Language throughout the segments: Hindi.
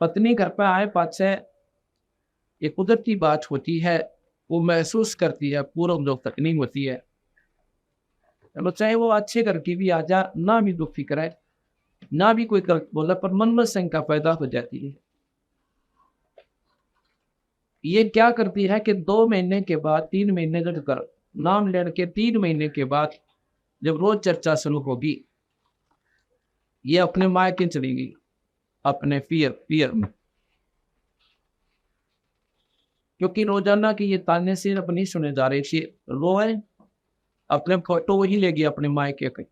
पत्नी घर पे आए पाछे एक कुदरती बात होती है, वो महसूस करती है पूरा जो तकनीक होती है। चलो चाहे वो अच्छे घर की भी आ जा, ना भी दुखी करे, ना भी कोई गलत बोला, पर मन में शंका पैदा हो जाती है। ये क्या करती है कि 2 महीने के बाद, 3 महीने जब कर नाम लेने के 3 महीने के बाद जब रोज चर्चा शुरू होगी, ये अपने मायके चली गई, अपने पियर पियर में। क्योंकि रोजाना की ये ताने सिर्फ अपनी सुने जा रही थी। रोए अपने फोटो वही लेगी अपने मायके की,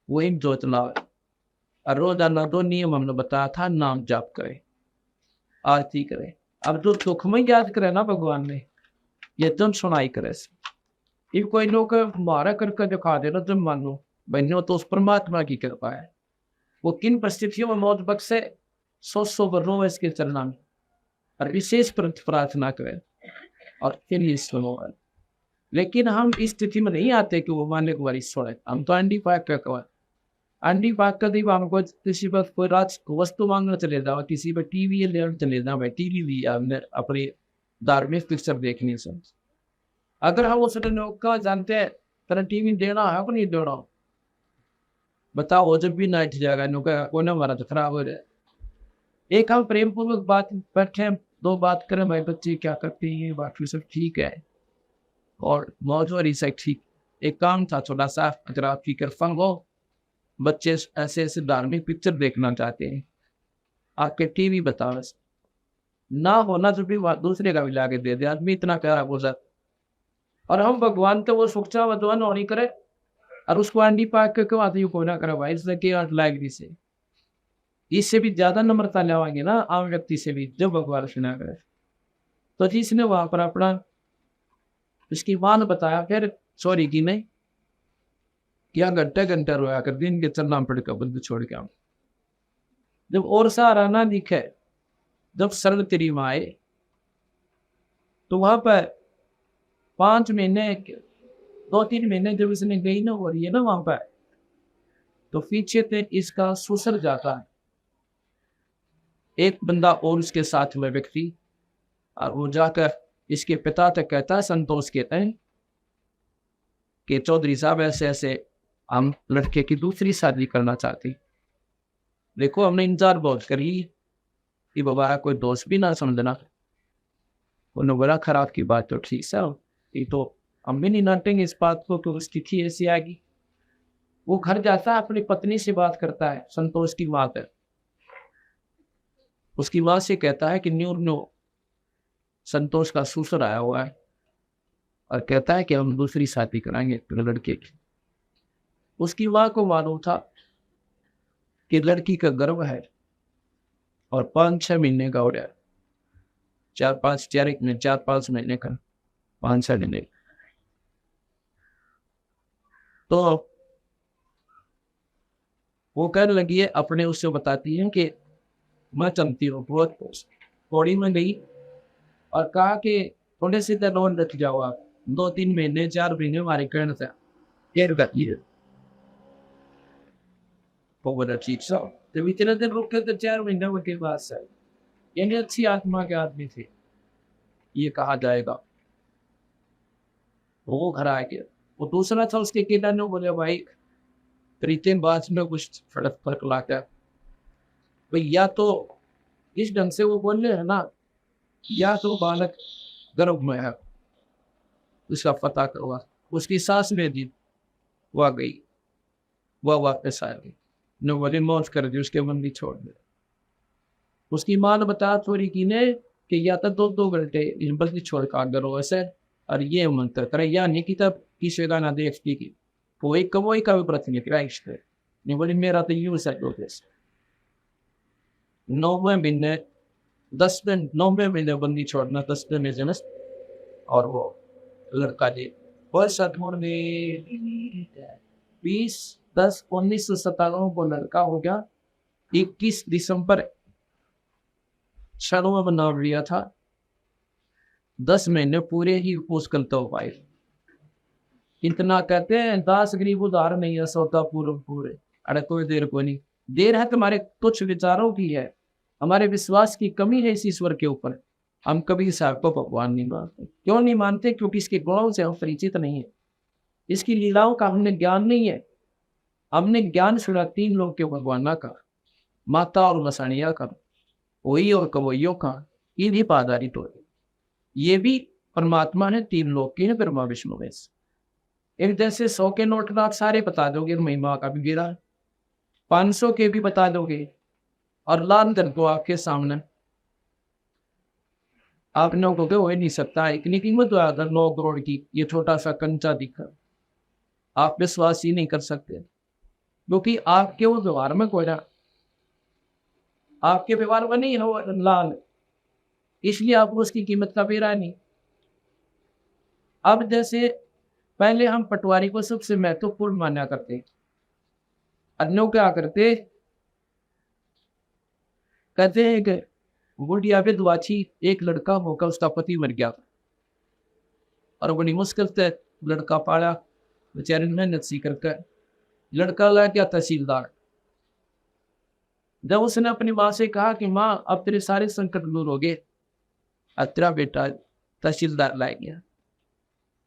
वही जोतना। और रोजाना 2 नियम हमने बताया था, नाम जाप करे, आरती करे। अब जो सुखमय याद करे ना भगवान ने, ये तुम सुनाई करे। ये कोई लोग मारा करके दिखा देना, तुम मानो बहनों तो उस परमात्मा की कृपा है। वो किन परिस्थितियों में मौत बख्शे, सौ वर्षों में इसके चरणा में और विशेष प्रार्थना करें और फिर ये सुनो। लेकिन हम इस स्थिति में नहीं आते कि वो मानने को वारी छोड़े। हम तो अंडी पाक का अंडी पाक का दीवा हमको किसी पर कोई रात वस्तु मांगना चले जाओ, किसी पर टीवी लेना चले जाओ, भाई टीवी भी हमने अपनी धार्मिक पिक्चर देखनी से। अगर हम उस का जानते हैं तेरा टीवी देना है को नहीं देना, बताओ जब भी नाइट जाएगा नुका कोने हमारा तो खराब हो रहा है। एक हम प्रेम पूर्वक बात बैठे, दो बात करें, भाई बच्चे क्या करते हैं, बाकी सब ठीक है और मौज वाली सब ठीक। एक काम था थोड़ा सा, अगर आप फिक्र फंग हो, बच्चे ऐसे ऐसे धार्मिक पिक्चर देखना चाहते हैं, आपके टीवी बताओ ना होना जो भी दूसरे का भी लाके दे दे, आदमी इतना खराब हो जाता। और हम भगवान तो वो सुखचा भगवान और नहीं करे, और उसको अंडी पाक के क्यों आते को ना करे भाई, इसलिए कि लाइक से इससे भी ज्यादा नम्रता लेवाएंगे ना आम व्यक्ति से भी, जब भगवान सुना करे। तो जिसने वहां पर अपना उसकी मां ने बताया, फिर सॉरी की नहीं क्या, घंटे घंटे रोया कर दिन के चलना पड़ेगा बंद छोड़ के आऊं। जब और सहारा ना दिखे, जब शरण तेरी माँ आए, तो वहां पर 5 महीने 2-3 महीने जब इसने गई ना हो रही है ना वहां पर, तो पीछे से इसका सुसर जाता है एक बंदा और उसके साथ में व्यक्ति, और वो जाकर इसके पिता तक कहता है, संतोष कहते हैं कि चौधरी साहब ऐसे ऐसे हम लड़के की दूसरी शादी करना चाहते, देखो हमने इंतजार बहुत करी कि बाबा कोई दोस्त भी ना समझना। उन्होंने बड़ा खराब की बात, तो ठीक है ये तो हम भी नहीं नाटेंगे इस बात को कि उसकी थी ऐसी आएगी। वो घर जाता है, अपनी पत्नी से बात करता है, संतोष की माँ है, उसकी माँ से कहता है कि न्यू न्यू संतोष का ससुर आया हुआ है और कहता है कि हम दूसरी शादी कराएंगे लड़के की। उसकी माँ को मालूम था कि लड़की का गर्भ है और 5-6 महीने का हो रहा है, 4-5 महीने का, 5-6 महीने। तो वो कहने लगी है, अपने उससे बताती है कि मैं चलती हूँ, बहुत थोड़ी में गई और कहा कि थोड़े से लोन रख जाओ आप, 2-3 महीने 4 महीने हमारे कहने से ये करती है। वो बड़ा चीज सा जब इतने दिन रुक के, तो 4 महीने के बाद से यानी अच्छी आत्मा के आदमी थे, ये कहा जाएगा। वो घर आ गया, वो दूसरा था उसके केदार ने बोले, भाई प्रीतिम बात में कुछ फर्क लाता है भाई, या तो इस ढंग से वो बोल रहे है ना, या तो बालक गर्भ में है, उसका पता करवा। उसकी सास में दी, वह गई, वह वापस आ गई, न वजन मौज कर दी, उसके मन भी छोड़ दे। उसकी माँ ने बताया थोड़ी की ने कि या तो 2-2 घंटे बल्कि छोड़ कर करो ऐसे, और ये मंत्र करे, या नहीं कि तब किसी का ना देखती की वो एक कमोई का भी प्रतिनिधि नहीं बोली, मेरा तो यूं सेट हो गया 90 महीने 90 महीने बंदी छोड़ना, 10 दिन जनस। और वो लड़का जी वर्ष 20-10-1997 को लड़का हो गया। 21 दिसंबर शर्मा बना लिया था, 10 महीने पूरे ही मुश्किल तो पाए। इतना कहते हैं, 10 गरीब उधार नहीं है, सोता पूरे पूरे। अरे कोई देर को नहीं, देर है तुम्हारे कुछ विचारों की है, हमारे विश्वास की कमी है इस ईश्वर के ऊपर। हम कभी साहब को भगवान नहीं मानते। क्यों नहीं मानते? क्योंकि इसके गुणों से हम परिचित नहीं है, इसकी लीलाओं का हमने ज्ञान नहीं है। हमने ज्ञान सुना 3 लोग के भगवाना का, माता और मसानिया का, वही और कवैयों का, ये भी पादारी तो है। ये भी परमात्मा है, 3 लोग की है, ब्रह्मा विष्णु महेश। एक जैसे 100 के नोट आप सारे बता दोगे, महिमा का भी गिरा, 500 के भी बता दोगे, और लाल दर को आपके सामने आप लोगों को हो ही नहीं सकता। इतनी कीमत है अगर 9 करोड़ की ये छोटा सा कंचा दिखा, आप विश्वास ही नहीं कर सकते, क्योंकि आपके वो व्यवहार में कोई ना, आपके व्यवहार में नहीं है वो लाल, इसलिए आपको उसकी कीमत का बेरा नहीं। अब जैसे पहले हम पटवारी को सबसे महत्वपूर्ण माना करते, अन्यों क्या करते, कहते हैं कि गुड़िया विधवा थी, एक लड़का होकर उसका पति मर गया और बड़ी मुश्किल से लड़का पाला, बेचारे ने मेहनत सी करके लड़का ला गया तहसीलदार। जब उसने अपनी माँ से कहा कि माँ अब तेरे सारे संकट दूर हो गए, अब तेरा बेटा तहसीलदार ला गया,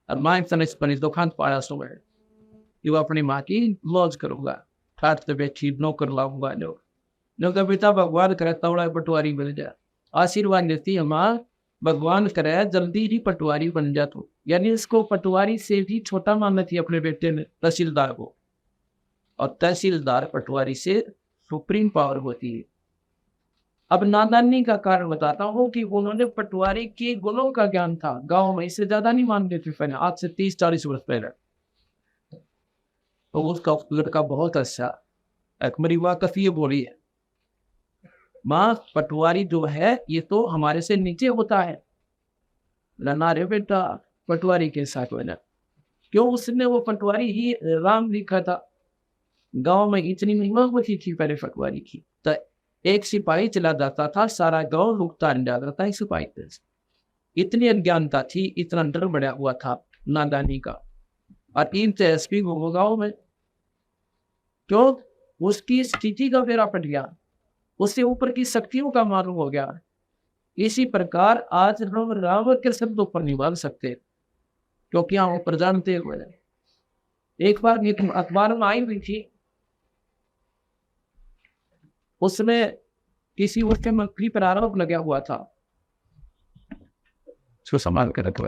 और माँ इतना दुकान पाया सुबह कि वो अपनी माँ की मौज करूंगा, ठाट से बैठी नौकर लाऊंगा, जो का बेटा भगवान करे तवड़ा पटवारी बन जाए, आशीर्वाद देती है माँ, भगवान करे जल्दी ही पटवारी बन जा तू। यानी इसको पटवारी से भी छोटा मानना थी अपने बेटे ने, तहसीलदार को, और तहसीलदार पटवारी से सुप्रीम पावर होती है। अब नादानी का कारण बताता हूँ कि उन्होंने पटवारी के गुणों का ज्ञान था, गांव में इससे ज्यादा नहीं मानते थे पहले, आज से 30-40 वर्ष पहले। तो उसका लड़का बहुत अच्छा, एक मेरी माँ कसी ये बोली है, माँ पटवारी जो है ये तो हमारे से नीचे होता है, ना रे बेटा पटवारी के साथ बना। क्यों? उसने वो पटवारी ही राम लिखा था, गांव में इतनी महिमा होती थी पहले पटवारी की, तो एक सिपाही चला जाता था, सारा गांव रुकता जाता था सिपाही से। इतनी अज्ञानता थी, इतना डर बढ़ा हुआ था नादानी का, और 3 एसपी वो गाँव में, क्यों? उसकी स्थिति का फेरा पट गया, उससे ऊपर की शक्तियों का मालूम हो गया। इसी प्रकार आज हम राम के शब्दों पर नहीं मान सकते, क्योंकि हम ऊपर जानते हुए। एक बार अखबार में आई हुई थी, उसमें किसी मुख्यमंत्री पर आरोप लगा हुआ था, उसको संभाल कर रखो,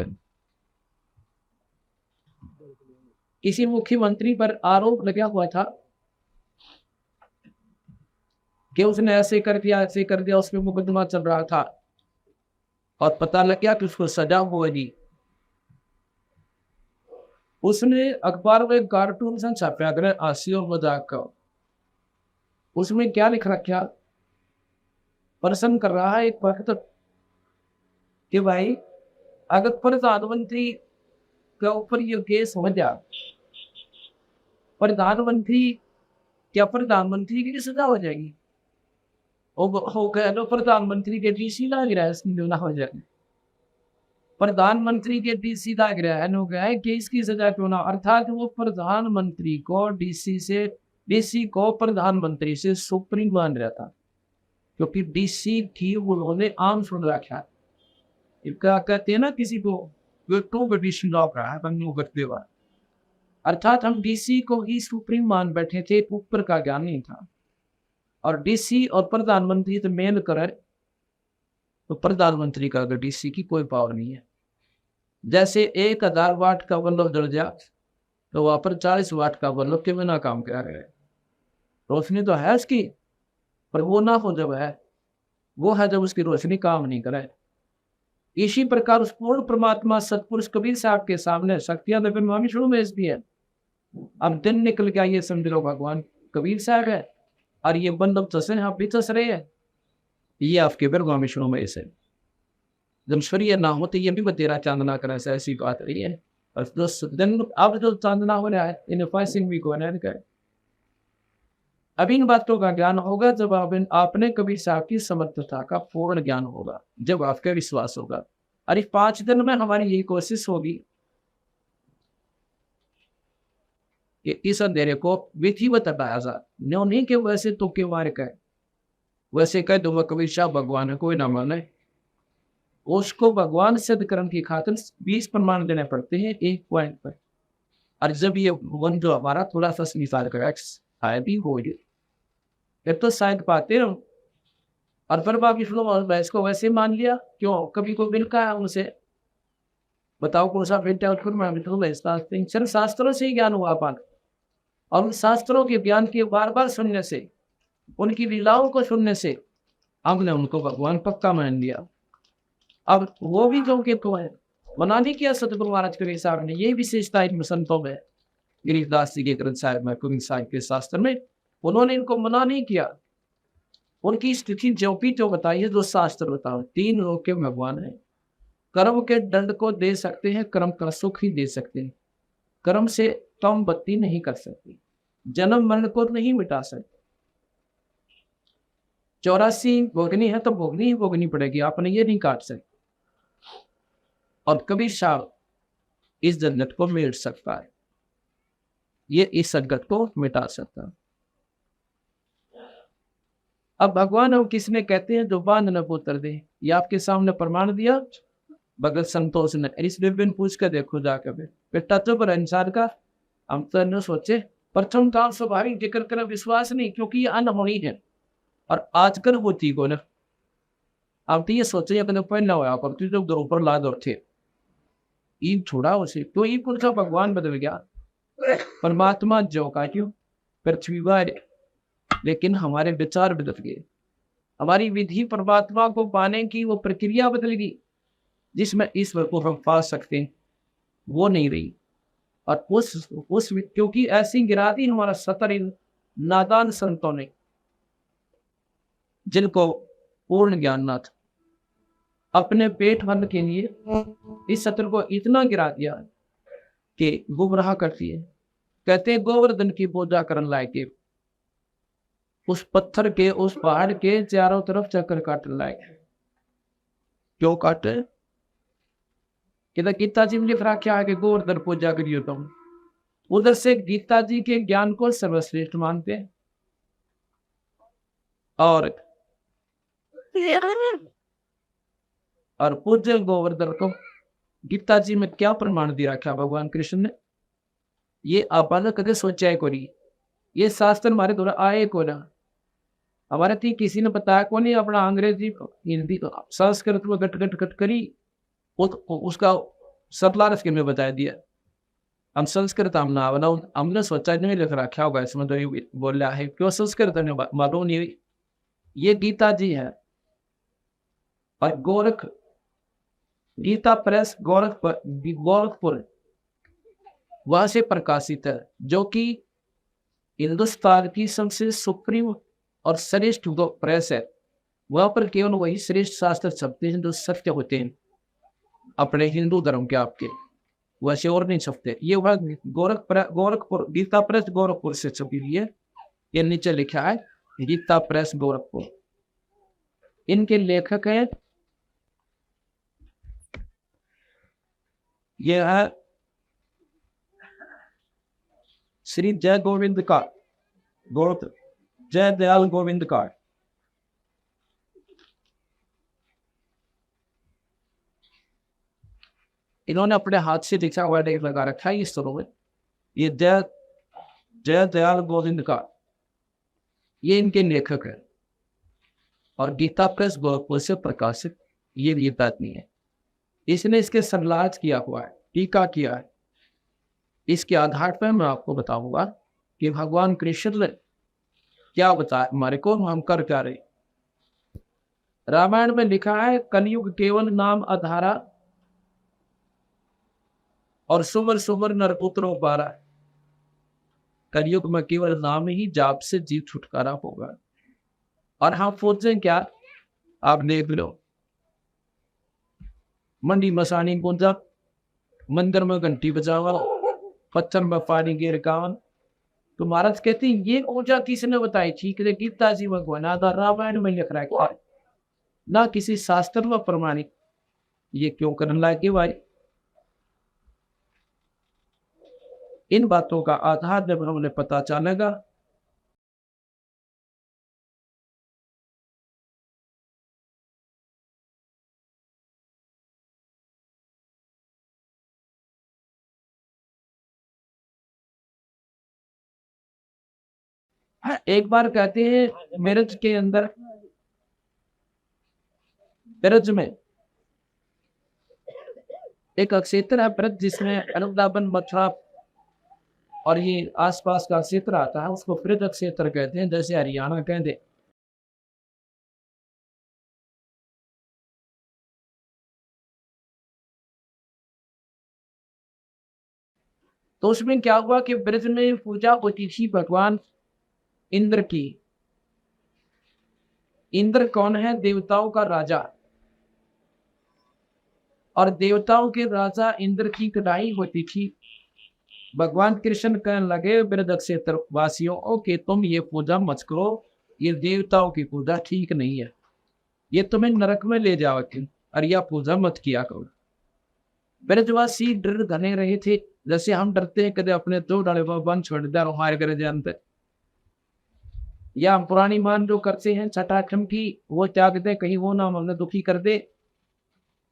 किसी मुख्यमंत्री पर आरोप लगा हुआ था कि उसने ऐसे कर दिया, उसमें मुकदमा चल रहा था, और पता लग गया कि उसको सजा हुई। उसने अखबार में कार्टून सा छापा कर हास्य और मजाक का, उसमें क्या लिख रखा, प्रश्न कर रहा है एक वक्त कि भाई अगर प्रधानमंत्री के ऊपर ये केस हो जाए, प्रधानमंत्री की सजा हो जाएगी, हो गया तो प्रधानमंत्री के डीसी लग रहा है, इसकी ना हो जाए, प्रधानमंत्री के डीसी लग रहा है, हो गया है केस की सजा क्यों ना। अर्थात वो प्रधानमंत्री को डीसी को प्रधानमंत्री से सुप्रीम मान रहा था, क्योंकि डीसी की उन्होंने आम सुन रखा है। क्या कहते हैं ना किसी को, अर्थात हम डीसी को ही सुप्रीम मान बैठे थे, ऊपर का ज्ञान नहीं था। और डीसी और प्रधानमंत्री तो मेल करे, तो प्रधानमंत्री का अगर डीसी की कोई पावर नहीं है। जैसे 1000 वाट का बल्ब जल जाए तो वहां पर 40 वाट का बल्ब के बिना काम कर रहे, रोशनी तो है उसकी, पर वो ना हो जब है, वो है जब उसकी रोशनी काम नहीं करे। इसी प्रकार उस पूर्ण परमात्मा सतपुरुष कबीर साहब के सामने शक्तियां तो फिर शुरू में भी है। अब दिन निकल गया, ये समझ लो भगवान कबीर साहब है, और ये बंदब चसे आप भी चस रहे हैं, ये आपके ब्रह्मा विष्णु में से जब सूर्य ना हो तो ये भी तेरा चांदना करे, ऐसी बात रही है। और दिन अब जो चांदना हो रहा है, इन फाइसिंग भी को अब इन बातों का ज्ञान होगा जब आपने कबीर साहब की समर्थता का पूर्ण ज्ञान होगा, जब आपका विश्वास होगा। अरे 5 दिन में हमारी यही कोशिश होगी कि इस अंधेरे को विधिवत बताया जाए, नहीं कि वैसे तो के मार का वैसे कह दो कबीर शाह भगवान है, कोई ना माने, उसको भगवान सिद्ध करने की खातिर 20 प्रमाण देने पड़ते हैं एक पॉइंट पर। और जब ये वन जो हमारा थोड़ा सा मिसाल का शायद ही हो गए, फिर तो शायद पाते हो। और फिर बाकी मैं इसको वैसे मान लिया, क्यों कभी को मिलता है उनसे, बताओ कौन सा बेटा और फिर मैं भेजता सिर्फ शास्त्रों से ही ज्ञान हुआ पान। और उन शास्त्रों के ज्ञान के बार बार सुनने से, उनकी लीलाओं को सुनने से हमने उनको भगवान पक्का मान लिया। अब वो भी जो कि तो है मना नहीं किया सतगुरु महाराज के साहब ने, ये विशेषता इन संतों में, गिरिदास जी के ग्रंथ साहिब में, कुमिन साहिब के शास्त्र में, उन्होंने इनको मना नहीं किया। उनकी स्थिति जो भी जो बताई है, जो शास्त्र बताओ, 3 लोग के भगवान है। कर्म के दंड को दे सकते हैं, कर्म का सुख ही दे सकते हैं, कर्म से कम बत्ती नहीं कर सकती, जन्म मरण को नहीं मिटा सकते। 84 भोगनी है तो भोगनी ही भोगनी पड़ेगी, आपने ये नहीं काट सकते। और कबीर साहब इस झंझट को मिट सकता है, ये इस संकट को मिटा सकता है। अब भगवान हम किसने कहते हैं, जो बांध न पुत्र दे, ये आपके सामने प्रमाण दिया भगत संतोष ने। इस दिन पूछ कर देखो जाकर बेटा तो पर इंसान का हम तो न सोचे, प्रथम काम स्वाभाविक जिक्र कर विश्वास नहीं, क्योंकि ये अनहोनी है और आजकल होती को ना। अब तो ये सोचे अपने पहला हुआ पर तू जब ऊपर ला दो थे ईद छोड़ा उसे, तो ये कौन सा भगवान बदल गया, परमात्मा जो का क्यों पृथ्वी पर, लेकिन हमारे विचार बदल गए, हमारी विधि परमात्मा को पाने की वो प्रक्रिया बदल गई, जिसमें ईश्वर को हम पा सकते हैं वो नहीं रही। और उस क्योंकि ऐसी गिरा दी हमारा सतर नादान संतों ने, जिनको पूर्ण ज्ञान ना था, अपने पेट भरने के लिए इस सत्र को इतना गिरा दिया कि गुमराह करती है। कहते हैं गोवर्धन की पूजा करने लायक, उस पत्थर के उस पहाड़ के चारों तरफ चक्कर काटने लायक। क्यों काटे, गीता जी में लिख रखा है कि गोवर्धन पूजा करियो तुम। उधर से गीता जी के ज्ञान को सर्वश्रेष्ठ मानते हैं, और पूज्य गोवर्धन को गीता जी में क्या प्रमाण दिया रखा भगवान कृष्ण ने, ये अपन कभी सोचा है कोई, ये शास्त्र हमारे द्वारा आए को ना, हमारे थी किसी ने बताया को नहीं, अपना अंग्रेजी हिंदी संस्कृत में गट गट गट करी उसका सरला रस में बता दिया। हम संस्कृत हमने सोचा नहीं लिख रखा होगा इसमें, तो बोल रहा है क्यों संस्कृत ने मालूम नहीं। ये गीता जी है और गोरख गीता प्रेस गोरखपुर वहां से प्रकाशित है, जो कि हिंदुस्तान की सबसे सुप्रीम और श्रेष्ठ प्रेस है। वहां पर केवल वही श्रेष्ठ शास्त्र छपते हैं जो सत्य होते हैं अपने हिंदू धर्म के, आपके वैसे और नहीं छपते। ये वह गोरखपुर गीता प्रेस गोरखपुर से छपी हुई है। ये नीचे लिखा है गीता प्रेस गोरखपुर। इनके लेखक हैं, ये है श्री जय गोविंद का जय दयाल गोविंद का। इन्होंने अपने हाथ से लिखा हुआ लगा रखा है इस तरह में, ये जय दयाल गोविंद का, ये इनके लेखक है। और गीता प्रेस गोरखपुर से प्रकाशित ये गीता नहीं है। इसने इसके संलाज किया हुआ है, टीका किया है। इसके आधार पर मैं आपको बताऊंगा कि भगवान कृष्ण ने क्या बताया हमारे को, हम कर क्या रहे। रामायण में लिखा है कलयुग केवल नाम आधारा और सुमर सुमर नरपुत्रों पारा। कलयुग में केवल नाम ही जाप से जीव छुटकारा होगा। और हम पूछें क्या, आप देख लो मंडी मसानी पूजा, मंदिर में घंटी बजावा, पत्थर में पानी गिर गावन। तो महाराज कहते हैं ये ऊर्जा किसने बताई थी, कि गीता जी भगवान आधार रामायण में लिख रहा है, ना किसी शास्त्र में प्रमाणित। ये क्यों करने लगे भाई। इन बातों का आधार जब हमें पता चलेगा हाँ, एक बार कहते हैं मेरठ के अंदर, मेरठ में एक क्षेत्र है ब्रज जिसमें अनुदाबन मथुरा और ये आसपास का क्षेत्र आता है, उसको ब्रज क्षेत्र कहते हैं, जैसे हरियाणा कहते। तो उसमें क्या हुआ कि ब्रज में पूजा होती थी भगवान इंद्र की। इंद्र कौन है? देवताओं का राजा। और देवताओं के राजा इंद्र की कटाई होती थी। भगवान कृष्ण कहने लगे ब्रज क्षेत्र वासियों को कि तुम ये पूजा मत करो, ये देवताओं की पूजा ठीक नहीं है, ये तुम्हें नरक में ले जाओगे, और यह पूजा मत किया करो। ब्रजवासी डर धने रहे थे, जैसे हम डरते हैं कदे अपने दो डाले बंद छोड़ दिया हमारे घर जानते, या हम पुरानी मान जो करते हैं छठाछम की, वो त्यागते हैं कहीं वो ना हमें दुखी कर दे,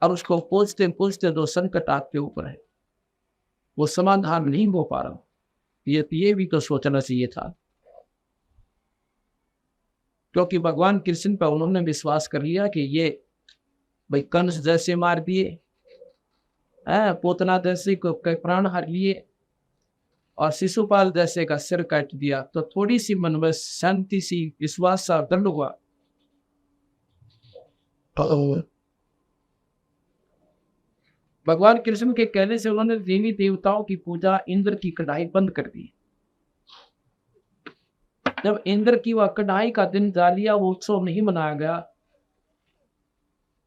और उसको पूछते पूछते जो संकट आपके ऊपर है वो समाधान नहीं हो पा रहा। ये भी तो सोचना चाहिए था, क्योंकि भगवान कृष्ण पर उन्होंने विश्वास कर लिया कि ये भाई कंस जैसे मार दिए, पोतना जैसे को प्राण हर लिए, और शिशुपाल जैसे का सिर काट दिया, तो थोड़ी सी मन में शांति सी विश्वास सा दृढ़ हुआ। भगवान कृष्ण के कहने से उन्होंने देवी देवताओं की पूजा, इंद्र की कढ़ाई बंद कर दी। जब इंद्र की वह कढ़ाई का दिन जा लिया, वो उत्सव नहीं मनाया गया,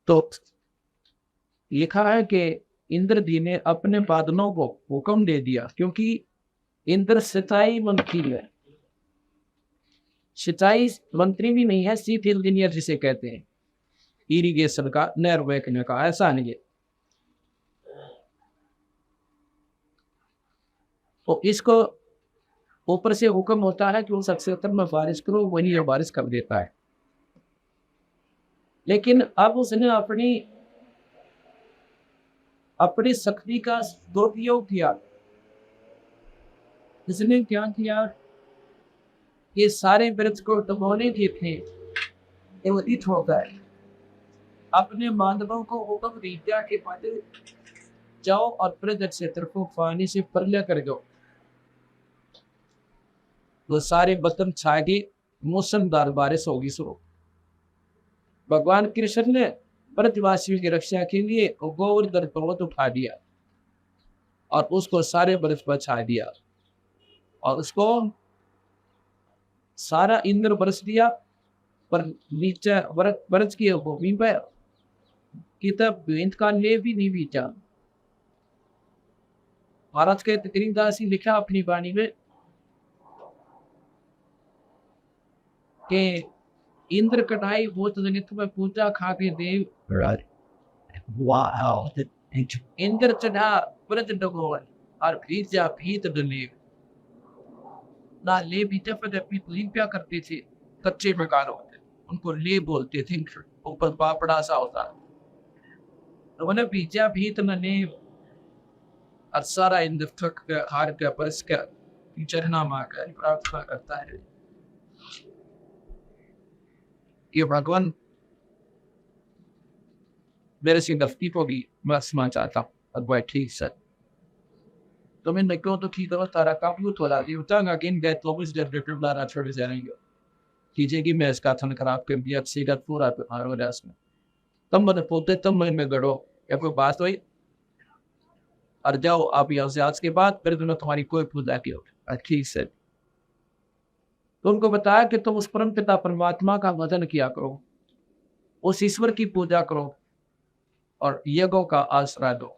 तो लिखा है कि इंद्र जी ने अपने बादलों को हुक्म दे दिया, क्योंकि इंद्र सिंचाई मंत्री है, सिंचाई मंत्री भी नहीं है, चीफ इंजीनियर जिसे कहते हैं, इरिगेशन का, नहर बहने का, ऐसा नहीं है। तो इसको ऊपर से हुक्म होता है कि उस क्षेत्र में बारिश करो, वही बारिश कर देता है। लेकिन अब उसने अपनी अपनी शक्ति का दुरुपयोग किया। इसने क्या किया? ये सारे वृक्ष को दबोने के थे, उदित हो गए। अपने मानवों को हुक्म दिया कि पहले जाओ और ब्रज क्षेत्र को पानी से प्रलय कर दो। वो सारे बदन छा गए, मौसमदार बारिश होगी शुरू। भगवान कृष्ण ने ब्रजवासियों की रक्षा के लिए गोवर्धन पर्वत उठा दिया और उसको सारे ब्रज पर छा दिया, और उसको सारा इंद्र बरस दिया, पर नीचे ब्रज की भूमि पर किताब भेंट का ले भी नहीं बीता। महाराज के तकरीरदास ही लिखा अपनी वाणी में कि इंद्र कटाई भूत जनित में पूजा खा के देव, इंद्र चढ़ा ब्रज डगोर और भीजा भीत डले ना ले भी लिपया करते थे, कच्चे मकान होते उनको ले बोलते थे, ऊपर पापड़ा सा होता, तो उन्हें भीजा भीत न ले, और सारा इंद्र थक का हार का बरस का चरना मां का प्रार्थना करता है। ये भगवान मेरे से गलती होगी, मैं समझ चाहता हूँ, और वह ठीक सर तो मैं क्यों तो ठीक है, तारा काम यूँ थोड़ा ये होता है कि इन गए तो इस जनरेटर लारा छोड़ जाएंगे, कीजिए कि मैं इसका थन खराब कर दिया, सीधा पूरा हो रहा है। तब मैंने पोते तब मैं में गड़ो, या कोई बात हुई और जाओ आप यहाँ से, आज के बाद फिर तुम्हें तुम्हारी कोई पूजा की होगी। ठीक से तो उनको बताया कि तुम उस परम पिता परमात्मा का भजन किया करो, उस ईश्वर की पूजा करो और यज्ञों का आश्रय दो,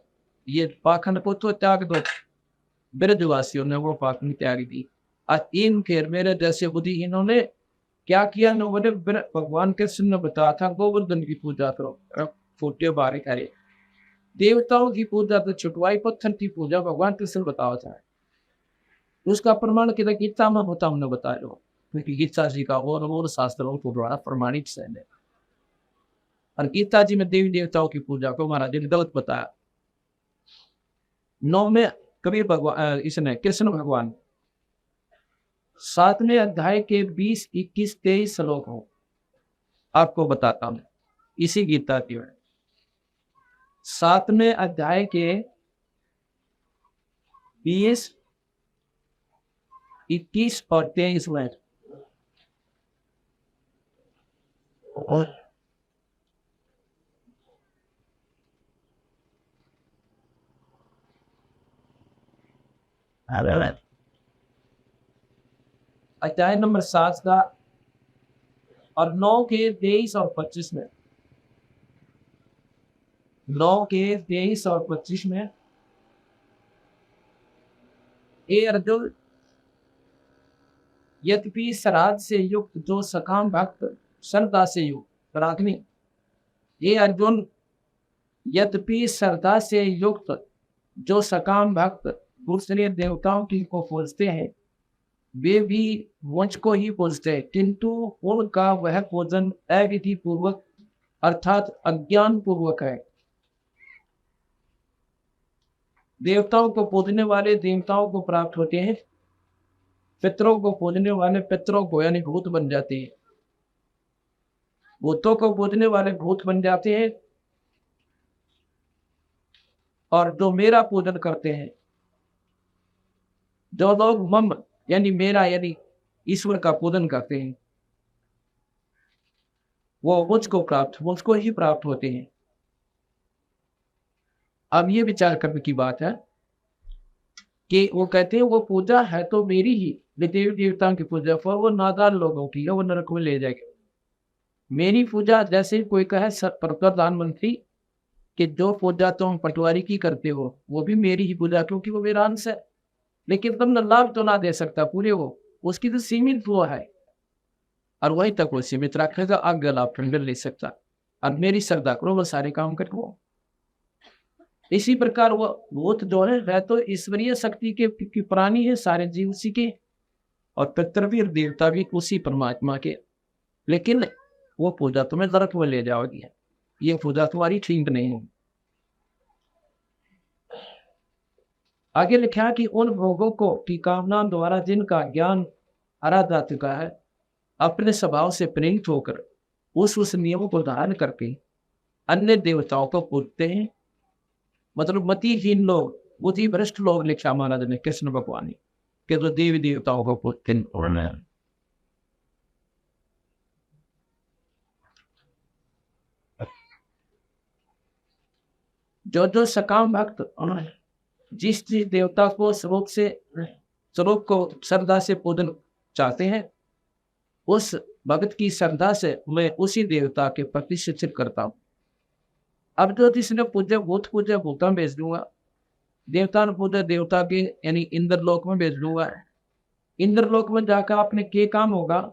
ये पाखंड को तो त्याग दो। ब्रजवासियों ने वो पाखंड त्याग दी। आज इन खेर मेरे जैसे बुद्धि इन्होंने क्या किया, उन्होंने भगवान कृष्ण ने बताया था गोवर्धन की पूजा करो, फूटे बारे करे, देवताओं की पूजा तो छुटवाई, पत्थर की पूजा भगवान कृष्ण बताया था। उसका प्रमाण किधर गीता में होता हमने बताया, क्योंकि गीता जी का और शास्त्रों को द्वारा प्रमाणित है। और गीता जी में देवी देवताओं की पूजा को महाराज जी ने गलत बताया। 9 में कबीर भगवान, इसने कृष्ण भगवान 7वें अध्याय के 20, 21, 23 श्लोक हो, आपको बताता हूं इसी गीता की। 7वें अध्याय के 20, 21 और 23 में अध्याय नंबर 7 का और 9 के 23 और 25 में, 9 के 23 और 25 में, ए अर्जुन, यद्यपि श्राद्ध से युक्त जो सकाम भक्त श्रद्धा से युक्त रागनी, ये अर्जुन, यद्यपि श्रद्धा से युक्त जो सकाम भक्त दूसरे देवताओं की को पूजते हैं, वे भी मुझ को ही पूजते हैं, किंतु उनका वह पूजन अविधि पूर्वक अर्थात अज्ञान पूर्वक है। देवताओं को पूजने वाले देवताओं को प्राप्त होते हैं, पितरों को पूजने वाले पितरों को यानी भूत बन जाते हैं, भूतों को पूजने वाले भूत बन जाते हैं, और जो मेरा पूजन करते हैं, जो लोग मम यानी मेरा यानी ईश्वर का पूजन करते हैं, वो मुझको ही प्राप्त होते हैं। अब ये विचार करने की बात है कि वो कहते हैं वो पूजा है तो मेरी ही, देवी देवताओं की पूजा पर वो नादान लोगों की है, वो नरक में ले जाएगा। मेरी पूजा जैसे कोई कहे प्रधानमंत्री कि जो पूजा तुम पटवारी की करते हो वो भी मेरी ही पूजा, क्योंकि वो मेरा अंश है, लेकिन तुम लाभ तो ना दे सकता पूरे, वो उसकी तो सीमित वो है और वही तक वो सीमित रखेगा, आगे लाभ मिल नहीं सकता। और मेरी श्रद्धा करो वो सारे काम करो। इसी प्रकार वो भूत जो है तो ईश्वरीय शक्ति के प्राणी है, सारे जीव उसी के, और पितर भी और देवता भी उसी परमात्मा के, लेकिन वो पूजा तुम्हें नरक में ले जाओगी, ये पूजा तुम्हारी ठीक नहीं है। आगे लिखा कि उन भोगों को की कामना द्वारा जिनका ज्ञान हरा जा चुका है, अपने स्वभाव से प्रेरित होकर उस नियमों को धारण करके अन्य देवताओं को पूजते हैं। मतलब मतिहीन लोग, बुद्धि भ्रष्ट लोग, लिखा महाराज ने कृष्ण भगवान के जो देवी देवताओं को पूजते हैं। जो सकाम भक्त जिस देवता को स्वरूप को श्रद्धा से पूजन चाहते हैं, उस भक्त की श्रद्धा से मैं उसी देवता के प्रति शिक्षित करता हूँ। अब जो जिसने पूजा भूता भेज दूंगा, देवता ने पूजा देवता के यानी इंद्रलोक में भेज दूंगा। इंद्रलोक में जाकर आपने के काम होगा,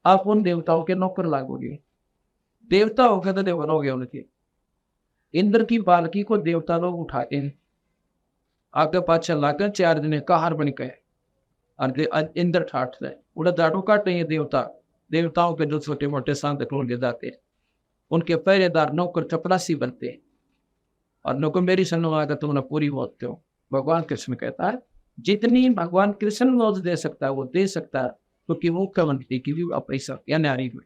आप उन देवताओं के नौकर लागोगे, देवता होगा तो देवन हो गए उनके। इंद्र की पालकी को देवता लोग उठाते हैं, आगे पाछे लाकर 4 दिन का हार बन गए, और इंद्र ठाट से उड़ा दाढ़ों काटते हैं देवताओं के जो छोटे मोटे सांत ले जाते हैं, उनके पहरेदार नौकर चपरासी बनते हैं, और नौकर मेरी सन्नो आकर तुमने पूरी मौत हो। भगवान कृष्ण कहता है जितनी भगवान कृष्ण मौत दे सकता है वो दे सकता है, क्योंकि वो मुख्यमंत्री की भी पैसा या नारी हुई,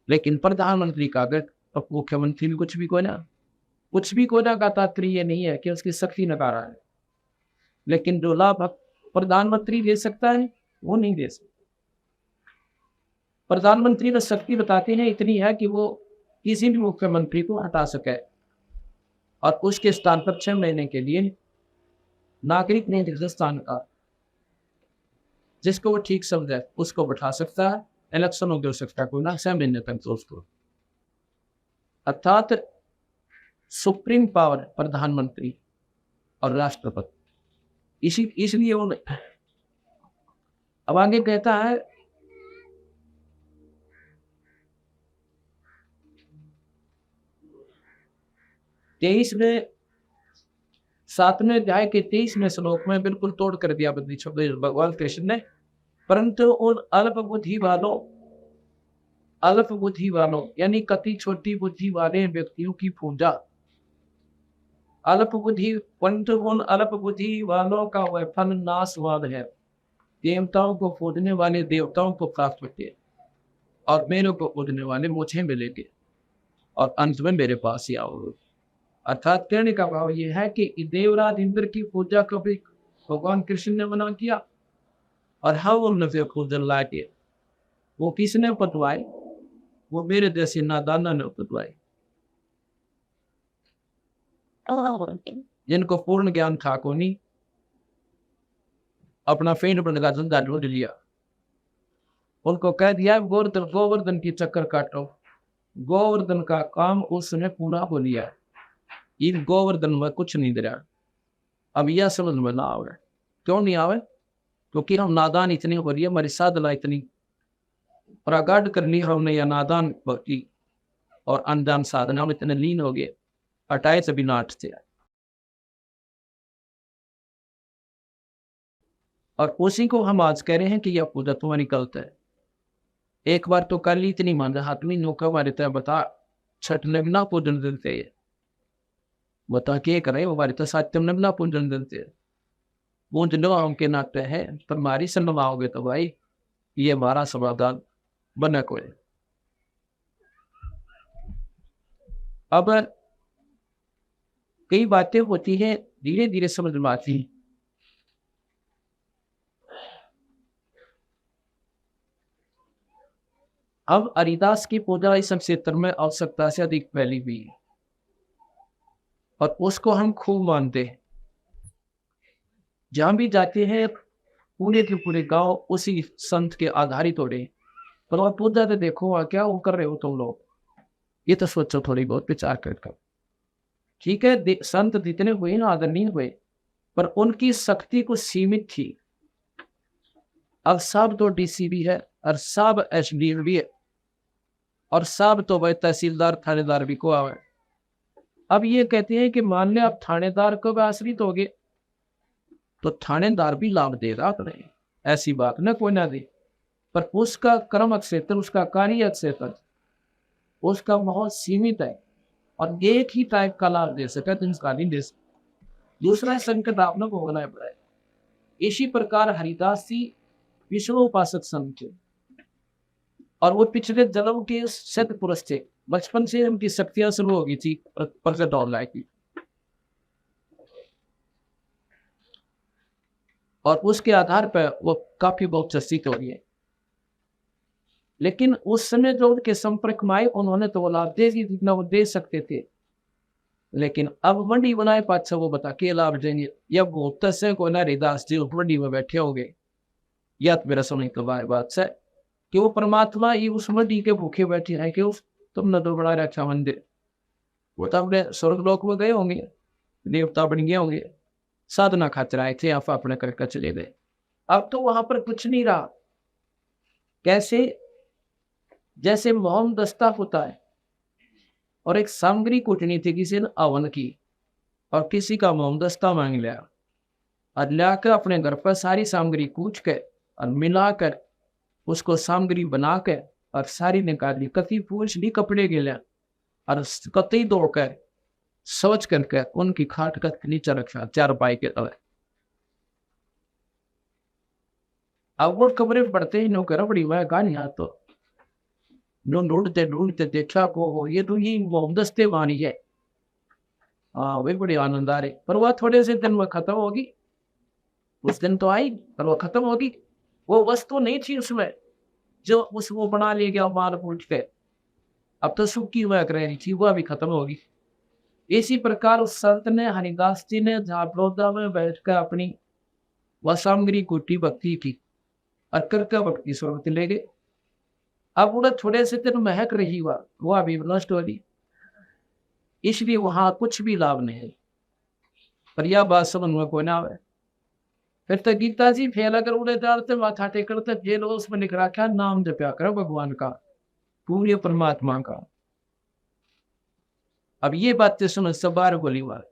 लेकिन प्रधानमंत्री का अगर मुख्यमंत्री भी कुछ भी कोई ना का तात्पर्य नहीं है कि उसकी शक्ति नकारा है, लेकिन जो लाभ प्रधानमंत्री दे सकता है वो नहीं दे सकता। प्रधानमंत्री ने शक्ति बताते हैं इतनी है कि वो किसी भी मुख्यमंत्री को हटा सके, और उसके स्थान पर 6 महीने के लिए नागरिक ने स्थान का जिसको वो ठीक समझे उसको बैठा सकता है, इलेक्शन हो सकता है कोई ना 6 महीने तक उसको, अर्थात सुप्रीम पावर प्रधानमंत्री और राष्ट्रपति। इसलिए वो अब आगे कहता है में 7वें अध्याय के 23वें श्लोक में बिल्कुल तोड़ कर दिया भगवान कृष्ण ने, परंतु उन अल्प बुद्धि वालों यानी कति छोटी बुद्धि वाले व्यक्तियों की पूजा, परंतु उन अल्प बुद्धि वालों का वह फल नाशवान है, देवताओं को पूजने वाले देवताओं को प्राप्त होते हैं और मेरे को पूजने वाले मुझे मिलेंगे और अंत में मेरे पास ही आओगे। अर्थात कहने का भाव यह है कि देवराज इंद्र की पूजा कभी भगवान कृष्ण ने मना किया और हम उनसे पूजन लाए, वो किसने पतवाए? वो मेरे जैसे नादाना ने पतवाए, जिनको पूर्ण ज्ञान था को नहीं, अपना फेंट बनने का धंधा ढूंढ लिया। उनको कह दिया गोवर्धन की चक्कर काटो। गोवर्धन का काम उसने पूरा हो लिया। इन गोवर्धन में कुछ नहीं दे रहा। अब यह समझ में ना आवे। क्यों नहीं आवे? क्योंकि हम नादान इतनी हो रही है, हमारी साधना इतनी प्रगाढ़ करनी है, हमने यह नादान भक्ति और अनजान साधना में इतने लीन हो गए, हटाए से भी नाट से। और उसी को हम आज कह रहे हैं कि यह पूजा तुम्हारी गलत है। एक बार तो कल इतनी मान हाथमी नौका हमारे तय बता छठ नगना पूजन देते है, बता के करे हमारे तो सत्यम नगना पूजन देते है। पूज लो हमके नाते है, पर हमारी सुनवाओगे तो भाई ये हमारा समाधान बना कोई। अब कई बातें होती है धीरे धीरे समझ में आती। अब हरिदास की पूजा इस क्षेत्र में आवश्यकता से अधिक फैली हुई है और उसको हम खूब मानते हैं। जहां भी जाते हैं पूरे के पूरे गांव उसी संत के आधारित हो रहे, पर वह पूजा तो देखो क्या वो कर रहे हो तुम लोग, ये तो सोचो थोड़ी बहुत विचार कर। ठीक है, संत जितने हुए ना आदरणीय हुए, पर उनकी शक्ति कुछ सीमित थी। अब सब तो डीसी भी है और सब एसडीएम भी है और सब तो भाई तहसीलदार थानेदार भी को आवे। अब ये कहते हैं कि मान लिया आप थानेदार को भी आश्रित हो गए तो थानेदार भी लाभ दे रहा नहीं, ऐसी बात ना कोई ना दे, पर उसका कर्म क्षेत्र, उसका कार्य क्षेत्र, उसका बहुत सीमित है और एक ही टाइप का लाभ दे सके तो इसका नहीं दे सकते। दूसरा संकट आपने भोगना पड़ा है। इसी प्रकार हरिदास जी विष्णु उपासक संत थे और वो पिछले जन्म के शत पुरुष थे। बचपन से उनकी शक्तियां शुरू हो गई थी प्रकट होने की, और उसके आधार पर वो काफी बहुत चर्चित हो गई है। लेकिन उस समय जो उनके संपर्क में आए उन्होंने तो वो लाभ दे दी जितना वो दे सकते थे, लेकिन अब मंडी बनाए पाछा वो बता के लाभ देंगे। या वो तस्से को ना हरिदास जी मंडी में बैठे होंगे, या तो मेरा समय तो बात से कि वो परमात्मा ही उस मंडी के भूखे बैठे हैं कि उस तुमने तो बड़ा रक्षा मंदिर, वो तो अपने स्वर्गलोक में गए होंगे, देवता बन गए होंगे, साधना खातिर आए थे, आप अपने करके चले गए। अब तो वहां पर कुछ नहीं रहा। कैसे? जैसे मोहम दस्ता होता है और एक सामग्री कुटनी थी किसी ने अवन की और किसी का मोहम दस्ता मांग लिया और लाकर अपने घर पर सारी सामग्री कूच कर और मिलाकर उसको सामग्री बनाकर और सारी निकाली, कति पूछ ली कपड़े के लिए और कति धोकर सोच करके उनकी खाट का नीचे रखा चारपाई के तले। अब वो कमरे पड़ते ही नौकर बड़ी वह गानिया तो ढूंढते ढूंढते देखा को ये तो ये मोहम्मदस्ते वानी है। हाँ वे बड़े आनंद आ रहे, पर वह थोड़े से दिन में खत्म होगी। उस दिन तो आई पर वो खत्म होगी। वो वस्तु नहीं थी उसमें जो वो बना ले गया मार फूट के, अब तो सुख की वह रही थी, वह भी खत्म होगी। इसी प्रकार उस संत ने हरिदास जी ने झापड़ौदा में बैठकर अपनी वह सामग्री कुटी भक्ति की और करके भक्ति स्वर्ग ले गए। अब उन्हें थोड़े से दिन महक रही वह भी नष्ट हो रही, इसलिए वहां कुछ भी लाभ नहीं है। पर यह बात समझ में कोई ना आवे। फिर तो गीता जी फेल अगर उड़े डालते माथा टेकर तो जे लोग उसमें लिख रखा नाम जपया करो भगवान का, पूरे परमात्मा का। अब ये बातें समझ सब बार बोली बात।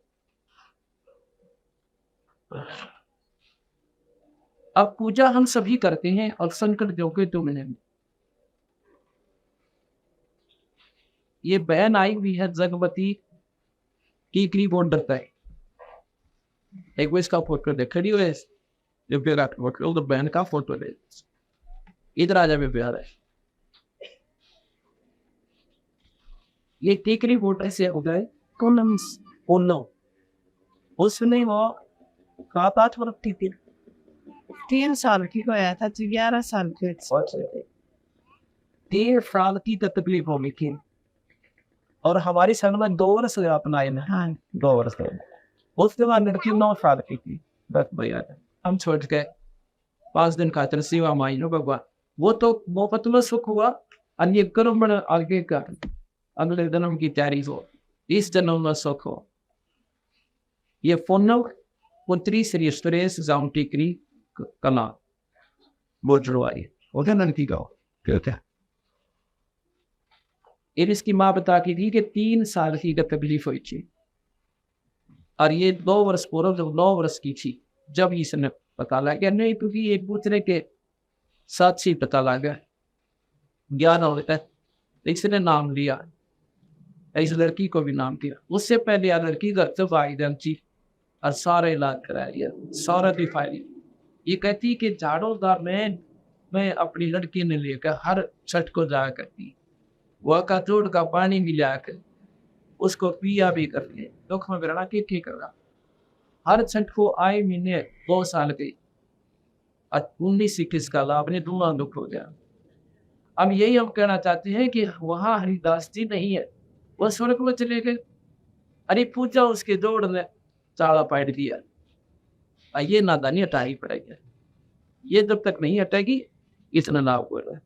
अब पूजा हम सभी करते हैं और संकट जो के तो मिले। ये बहन आई हुई है जगवती टीकरी बॉर्डर तक, एक वो इसका फोटो देख खड़ी हुए जब फिर तो बहन का फोटो ले, इधर आ जाए प्यार है। ये टीकरी वोट ऐसे हो गए पूनम उसने वो कहा 3 साल की होया था तो 11 साल के 3 साल की तकलीफ हो गई थी और हमारी संग में 2 वर्ष अपनाए ना। हाँ 2 वर्ष उसके बाद लड़की 9 साल की थी। बस भैया हम छोड़ के 5 दिन खातर सेवा माई नो भगवान वो तो मोहब्बत में सुख हुआ और ये कर्म आगे का अगले जन्म की तैयारी हो, इस जन्म में सुख हो। ये फोनो पुत्री श्री सुरेश जाम टिकरी कला बोझवाई उधर लड़की का कहते इसकी माँ बताती थी कि 3 साल की तकलीफ हुई थी और ये 2 वर्ष पूर्व जब 9 वर्ष की थी जब इसने पता लगा नहीं क्योंकि एक दूसरे के साथ ही पता लगा ज्ञान होता है। इसने नाम लिया, इस लड़की को भी नाम दिया। उससे पहले यह लड़की घर से आई थी और सारा इलाज करा लिया, सारा दिफा लिया। ये कहती कि झाड़ोदार में मैं अपनी लड़की ने लेकर हर छठ को जाया करती, वह का चोट का पानी भी लाकर उसको पिया भी करके दुख में बिरना के कर रहा। हर छठ को आए महीने 2 साल के 19-21 का लाभ ने दूना दुख हो गया। अब यही हम कहना चाहते हैं कि वहाँ हरिदास जी नहीं है, वह स्वर्ग में चले गए। अरे पूजा उसके जोड़ ने चाड़ा पाट दिया। ये नादानी हटाई पड़ेगी, ये जब तक नहीं हटेगी इतना लाभ हो रहा है।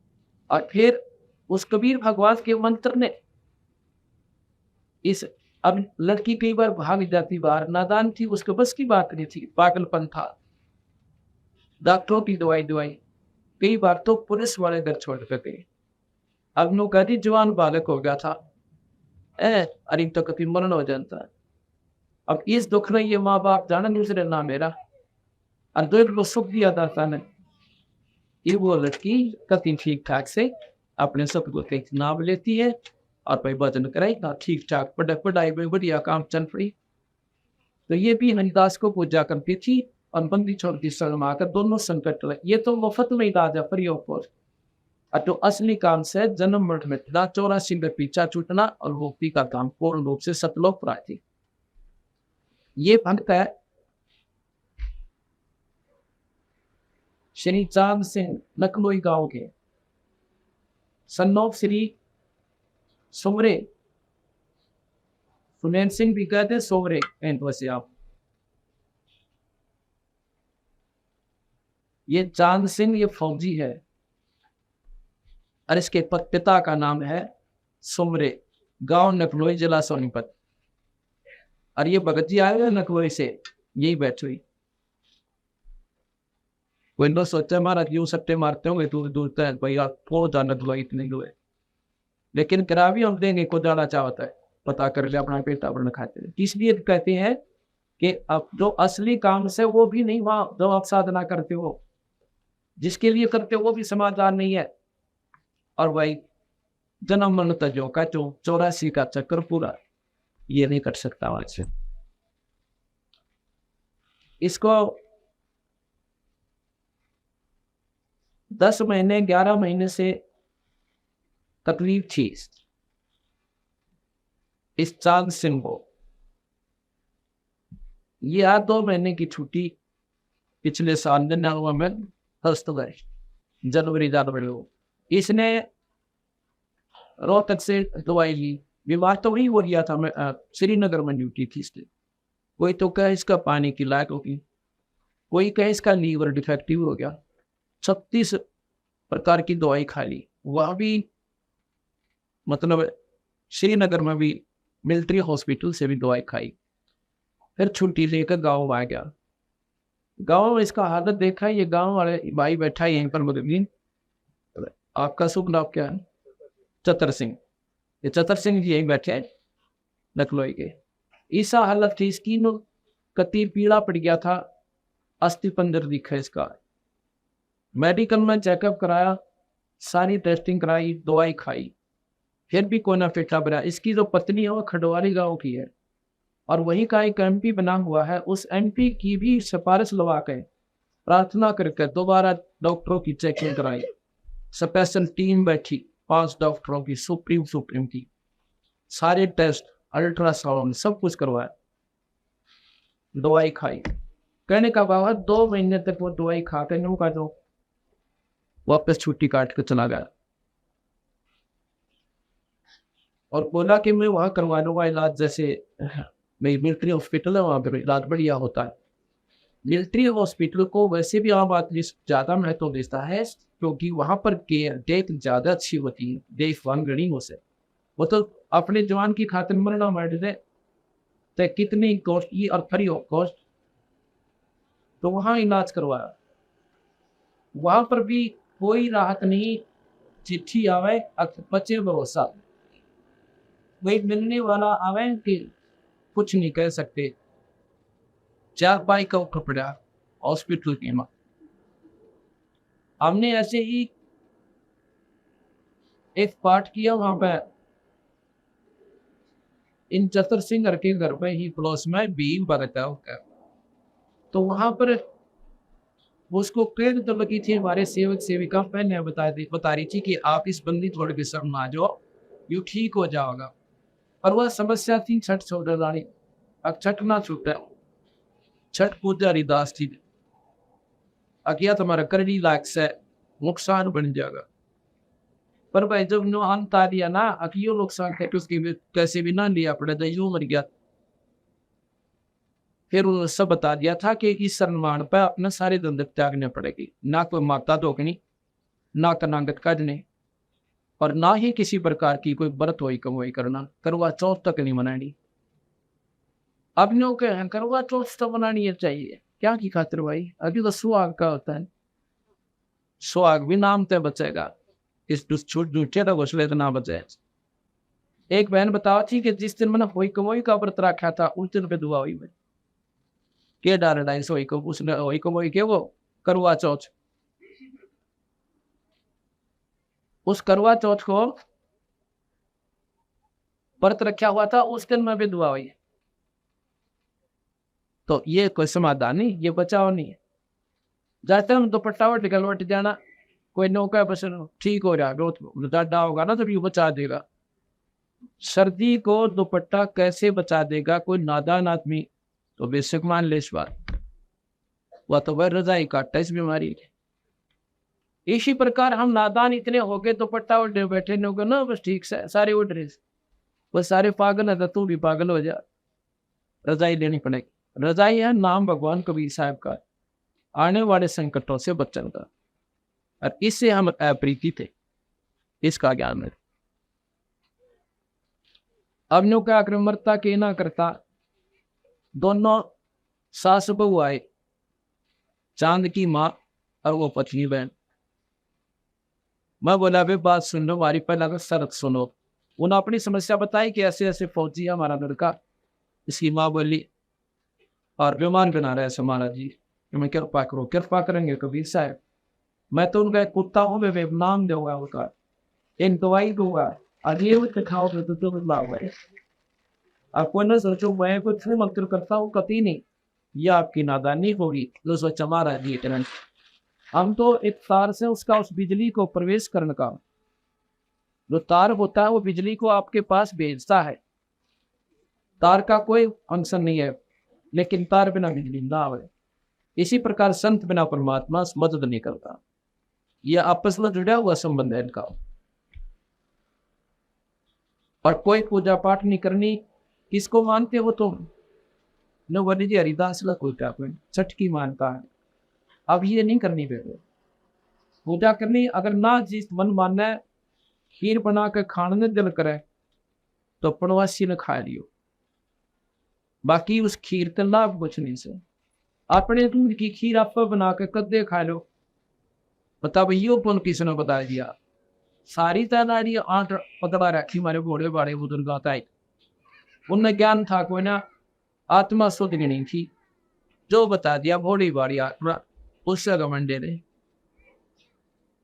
और फिर उस कबीर भगवान के मंत्र ने इस अब लड़की कई बार भाग जाती बाहर, नादान थी, उसके बस की बात नहीं थी, पागलपन था, डॉक्टरों की दवाई कई बार तो पुलिस वाले घर छोड़ कर गए। अब नो कहती जवान बालक हो गया था, अरे तो कभी मरण हो जाता। अब इस दुख में ये माँ बाप जाना दूसरे ना मेरा और दुख को सुख दिया था ने ये वो लड़की कति ठीक ठाक से अपने सब को नाम लेती है और भाई भजन कराई ना ठीक ठाक पढ़ाई में बढ़िया काम चल रही। तो ये भी हरिदास को पूजा करती थी और बंदी छोड़ती शर्म आकर दोनों संकट रहे। ये तो मुफ्त में इलाज है फ्री ऑफ कॉस्ट। और तो असली काम से जन्म मृत्यु में 84 में पीछा छूटना और मुक्ति का काम पूर्ण रूप से सतलोक प्राप्ति। ये भक्त है श्री चांद सिंह लखनऊ गांव के सन्नोप श्री सोमरे, सुनैन सिंह भी कहते सोमरे वैसे आप। ये चांद सिंह ये फौजी है और इसके पिता का नाम है सोमरे, गांव नकलोई जिला सोनीपत। और ये भगत जी आए हुए नकलोई से यही बैठ हुई। कोई तो सोचा मारा यूं सट्टे मारते होंगे दूर दूर तक भैया बहुत ज्यादा नकलोई इतने हुए, लेकिन करा भी हम देंगे को जाना चाहता है पता कर ले अपना पेट अपना खाते हैं। इसलिए कहते हैं कि अब जो असली काम से वो भी नहीं, वहां जो आप साधना करते हो जिसके लिए करते हो वो भी समाधान नहीं है। और भाई जन्म मरण तजो का 84 का चक्कर पूरा ये नहीं कर सकता आज से। इसको 10 महीने 11 महीने से तकलीफ थी इस चांद सिंह को। ये 2 महीने की छुट्टी पिछले साल में फर्स्ट गए जनवरी इसने रोहतक से दवाई ली। विवाह तो वही हो गया था, मैं श्रीनगर में ड्यूटी थी इसलिए। कोई तो कहे इसका पानी की लायक होगी, कोई कहे इसका लीवर डिफेक्टिव हो गया। 36 प्रकार की दवाई खा ली, वह भी मतलब श्रीनगर में भी मिलिट्री हॉस्पिटल से भी दवाई खाई। फिर छुट्टी लेकर गाँव आ गया। गाँव में इसका हालत देखा, ये गाँव वाले भाई बैठा है यहीं पर मदनी। आपका शुभ नाम क्या है? चतर सिंह। ये चतर सिंह जी यहीं बैठे हैं नकलोई के। ऐसा हालत थी इसकी, कति पीड़ा पड़ गया था, अस्थि पंजर दिखा इसका। मेडिकल में चेकअप कराया, सारी टेस्टिंग कराई, दवाई खाई, फिर भी कोई ना फिटा बना। इसकी जो पत्नी है वो खडवारी गांव की है और वहीं का एक एमपी बना हुआ है। उस एमपी की भी सिफारिश लगा के प्रार्थना करके दोबारा डॉक्टरों की चेकिंग कराई। स्पेशल टीम बैठी 5 डॉक्टरों की, सुप्रीम की, सारे टेस्ट, अल्ट्रासाउंड सब कुछ करवाया, दवाई खाई। कहने का बाबा 2 महीने तक वो दवाई खा कर यूं का तो वापस छुट्टी काट कर चला गया और बोला कि मैं वहां करवा लूंगा इलाज, जैसे मेरी मिलिट्री हॉस्पिटल है वहां पर इलाज बढ़िया होता है। मिलिट्री हॉस्पिटल को वैसे भी आम आदमी ज्यादा महत्व देता है क्योंकि वहां पर केयर देख ज्यादा अच्छी होती है, देखभाल गरीबों से। वो तो अपने जवान की खातिर मरना मर दे, तो कितनी कॉस्टली और फ्री ऑफ कॉस्ट, तो वहां इलाज करवाया। वहां पर भी कोई राहत नहीं, चिट्ठी आवे बच्चे भरोसा, वही मिलने वाला आवे कि कुछ नहीं कह सकते, 4 पाई का कपड़ा हॉस्पिटल के मां। हमने ऐसे ही एक पाठ किया वहां पे इन चतर सिंह के घर पे ही पड़ोस में भीम भगत है, तो वहां पर उसको प्रेरित तो लगी थी। हमारे सेवक सेविका पहले बता रही थी कि आप इस बंदी थोड़े के सब ना जाओ, यू ठीक हो जाओगा। और वह समस्या थी छठ छोड़ रानी, अब छठ ना छूटे, छठ पूजा हरिदास थी, अकिया तुम्हारा करनी लायक से नुकसान बन जाएगा। पर भाई जब नो अंत आ दिया ना, अकियो नुकसान है कि उसकी कैसे भी ना लिया पड़े, तो यूं मर गया। फिर उन्होंने सब बता दिया था कि इस सम्मान पर अपने सारे धंधे त्यागने पड़ेगी, ना कोई माता धोकनी, ना कनांगत काटने, और ना ही किसी प्रकार की कोई व्रत होई कमाई करना, करवा चौथ तक नहीं मनानी। अब नो के करवा चौथ तो मनानी चाहिए, क्या की खातिर भाई, अभी तो सुहाग का होता है, सुहाग भी नाम ते बचेगा, इस झूठे तो घोसले तो ना बचे। एक बहन बताओ थी कि जिस दिन मैंने होई कमाई का व्रत रखा था उस दिन पे दुआ हुई मैं के डाल डाइस होई को, उसने होई कमाई के वो करवा चौथ, उस करवा चौथ को व्रत रखा हुआ था, उस दिन में भी दुआ हुई। तो ये कोई समाधान नहीं, ये बचाव नहीं है। जाते हम दुपट्टा वट गलवट जाना, कोई नौका बस ठीक हो रहा है, डाडा होगा ना तो ये बचा देगा। सर्दी को दुपट्टा कैसे बचा देगा कोई नादान आदमी, तो बेशक मान ले इस बात, वह तो वह रजाई काटता इस बीमारी के। इसी प्रकार हम नादान इतने हो गए, दुपट्टा उड़ बैठे न ना, बस ठीक से सारे उड़ रहे, बस सारे पागल है, तो तू भी पागल हो जा, रजाई लेनी पड़ेगी। रजाई है नाम भगवान कबीर साहब का, आने वाले संकटों से बचने का, और इससे हम अप्रीति थे, इसका ज्ञान है। अब नो क्या मरता के ना करता, दोनों सास बहू आए, चांद की माँ और वो पत्नी बहन। मैं बोला भाई बात सुन लो, हमारी पहला का शरत सुनो। उन्होंने अपनी समस्या बताई कि ऐसे ऐसे फौजी है हमारा लड़का। इसकी माँ बोली और विमान बना रहे ऐसे महाराज जी, मैं कृपा करो। कृपा करेंगे कबीर साहब, मैं तो उनका एक कुत्ता हूँ, मैं नाम दूंगा उनका, एक दवाई दूंगा, अगले खाओगे तो लाओगे। आपको न सोचो मैं कुछ मंत्र करता हूँ, कभी नहीं, यह आपकी नादानी होगी। जो सोचा महाराज जी इतना, हम तो एक तार से उसका उस बिजली को प्रवेश करने का, जो तार होता है वो बिजली को आपके पास भेजता है, तार का कोई फंक्शन नहीं है, लेकिन तार बिना बिजली ना आवे। इसी प्रकार संत बिना परमात्मा मदद नहीं करता, यह आपस में जुड़ा हुआ संबंध है इनका। और कोई पूजा पाठ नहीं करनी, किसको मानते हो तुम? नो वनी जी हरिदास ला कोई छठ की मानता है, अब ये नहीं करनी बेटे पूजा करनी। अगर ना जिस मन मानना है, खीर बना कर खाने दिल करे तो पड़वासी ने खा लियो, बाकी उस खीर का लाभ कुछ नहीं से। अपने दूध की खीर आप बना के कदे खा लो, बता भैया कौन किसने बता दिया। सारी तादारी आठ पकड़ा रखी हमारे घोड़े बाड़े बुजुर्ग आता है, उनमें ज्ञान था कोई ना, आत्मा शुद्ध नहीं थी, जो बता दिया घोड़ी बाड़ी आत्मा, उससे घमंडे रहे।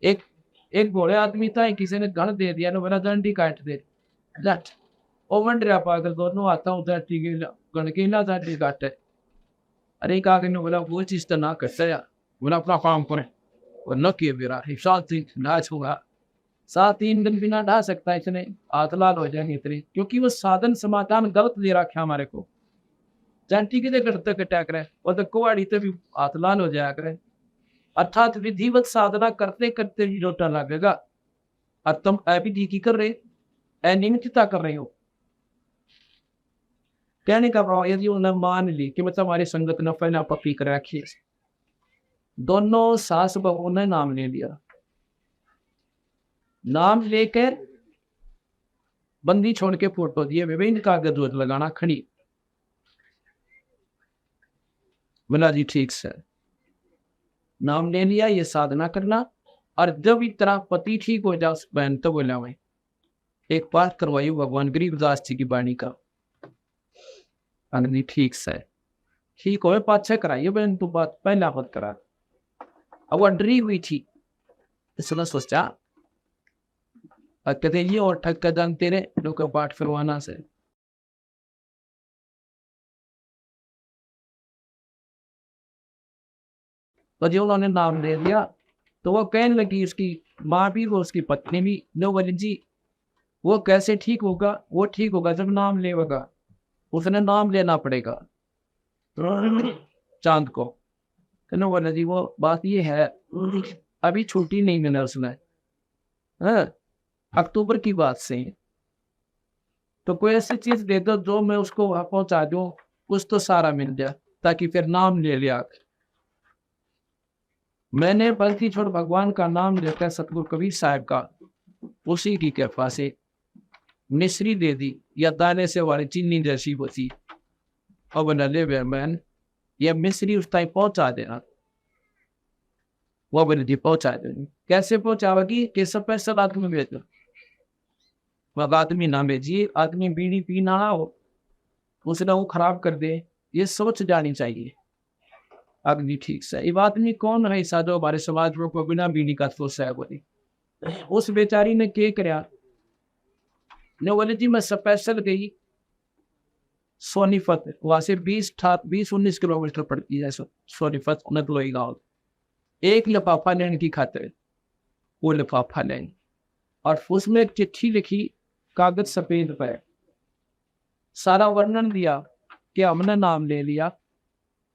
एक घोड़े आदमी था, किसी ने गण दे दिया, मेरा दंडी काट दे लट ओ मंड रहा पागल, दोनों आता उधर गण के ना दंडी काटे। अरे कहा बोला वो चीज तो ना करता यार, बोला अपना काम करें और न किए मेरा हिसाब से नाच होगा 7-3 दिन बिना ढा सकता है इसने हाथ लाल हो जाएंगे इतने क्योंकि वो साधन समाधान गलत दे रखा हमारे को जंटी के करते अटैक रहे और तो कुआड़ी तो भी हाथ लाल हो जाया करे अर्थात विधिवत साधना करते करते ही रोटा लगेगा और तुम अभी की कर रहे अनियमितता कर रहे हो कहने का भाव यदि उन्होंने मान ली कि मतलब हमारी संगत ने पहले पक्की कर रखी है दोनों सास बहू ने नाम ले लिया नाम लेकर बंदी छोड़ के फोटो दिए विभिन्न कागज रोज लगाना खड़ी बोला जी ठीक से नाम ले लिया ये साधना करना और जब इतना पति ठीक हो जाए बहन तो बोला मैं एक पाठ करवाई भगवान गरीबदास जी की वाणी का ठीक से ठीक हो पाछे कराइए बहन तू बात पहला मत करा अब वो डरी हुई थी इसने सोचा कहते ये और ठग कर जानते रहे लोग पाठ करवाना से तो जो उन्होंने नाम ले दिया तो वो कहने लगी उसकी माँ भी वो उसकी पत्नी भी नो बोले जी वो कैसे ठीक होगा वो ठीक होगा जब नाम लेगा उसने नाम लेना पड़ेगा चांद को नो बोले जी वो बात ये है अभी छुट्टी नहीं मिला उसने अक्टूबर की बात से तो कोई ऐसी चीज दे दो जो मैं उसको वहां पहुंचा दूं कुछ तो सारा मिल जाए ताकि फिर नाम ले लिया मैंने बल्कि छोड़ भगवान का नाम लेकर सतगुरु कबीर साहब का उसी की कृपा से मिश्री दे दी या दाने से वाली चीनी जैसी होती अब नले मैन यह मिश्री उस टाइम पहुंचा देना वो बोले जी पहुंचा देनी कैसे पहुंचावेगी कि सब पैसा आदमी भेजो वह आदमी ना भेजिए आदमी बीड़ी पी ना हो उसने वो खराब कर दे ये सोच जानी चाहिए अग्नि ठीक से ये आदमी कौन है साधो हमारे समाज को बिना बीड़ी का सोच है बोली उस बेचारी ने क्या कराया ने बोले जी मैं स्पेशल गई सोनीपत वहां से 20-19 किलोमीटर पड़ती है सोनीपत नदलोई गाँव एक लिफाफा लेने की खातिर वो लिफाफा लेने और उसमें एक चिट्ठी लिखी कागज सफेद पर सारा वर्णन दिया कि हमने नाम ले लिया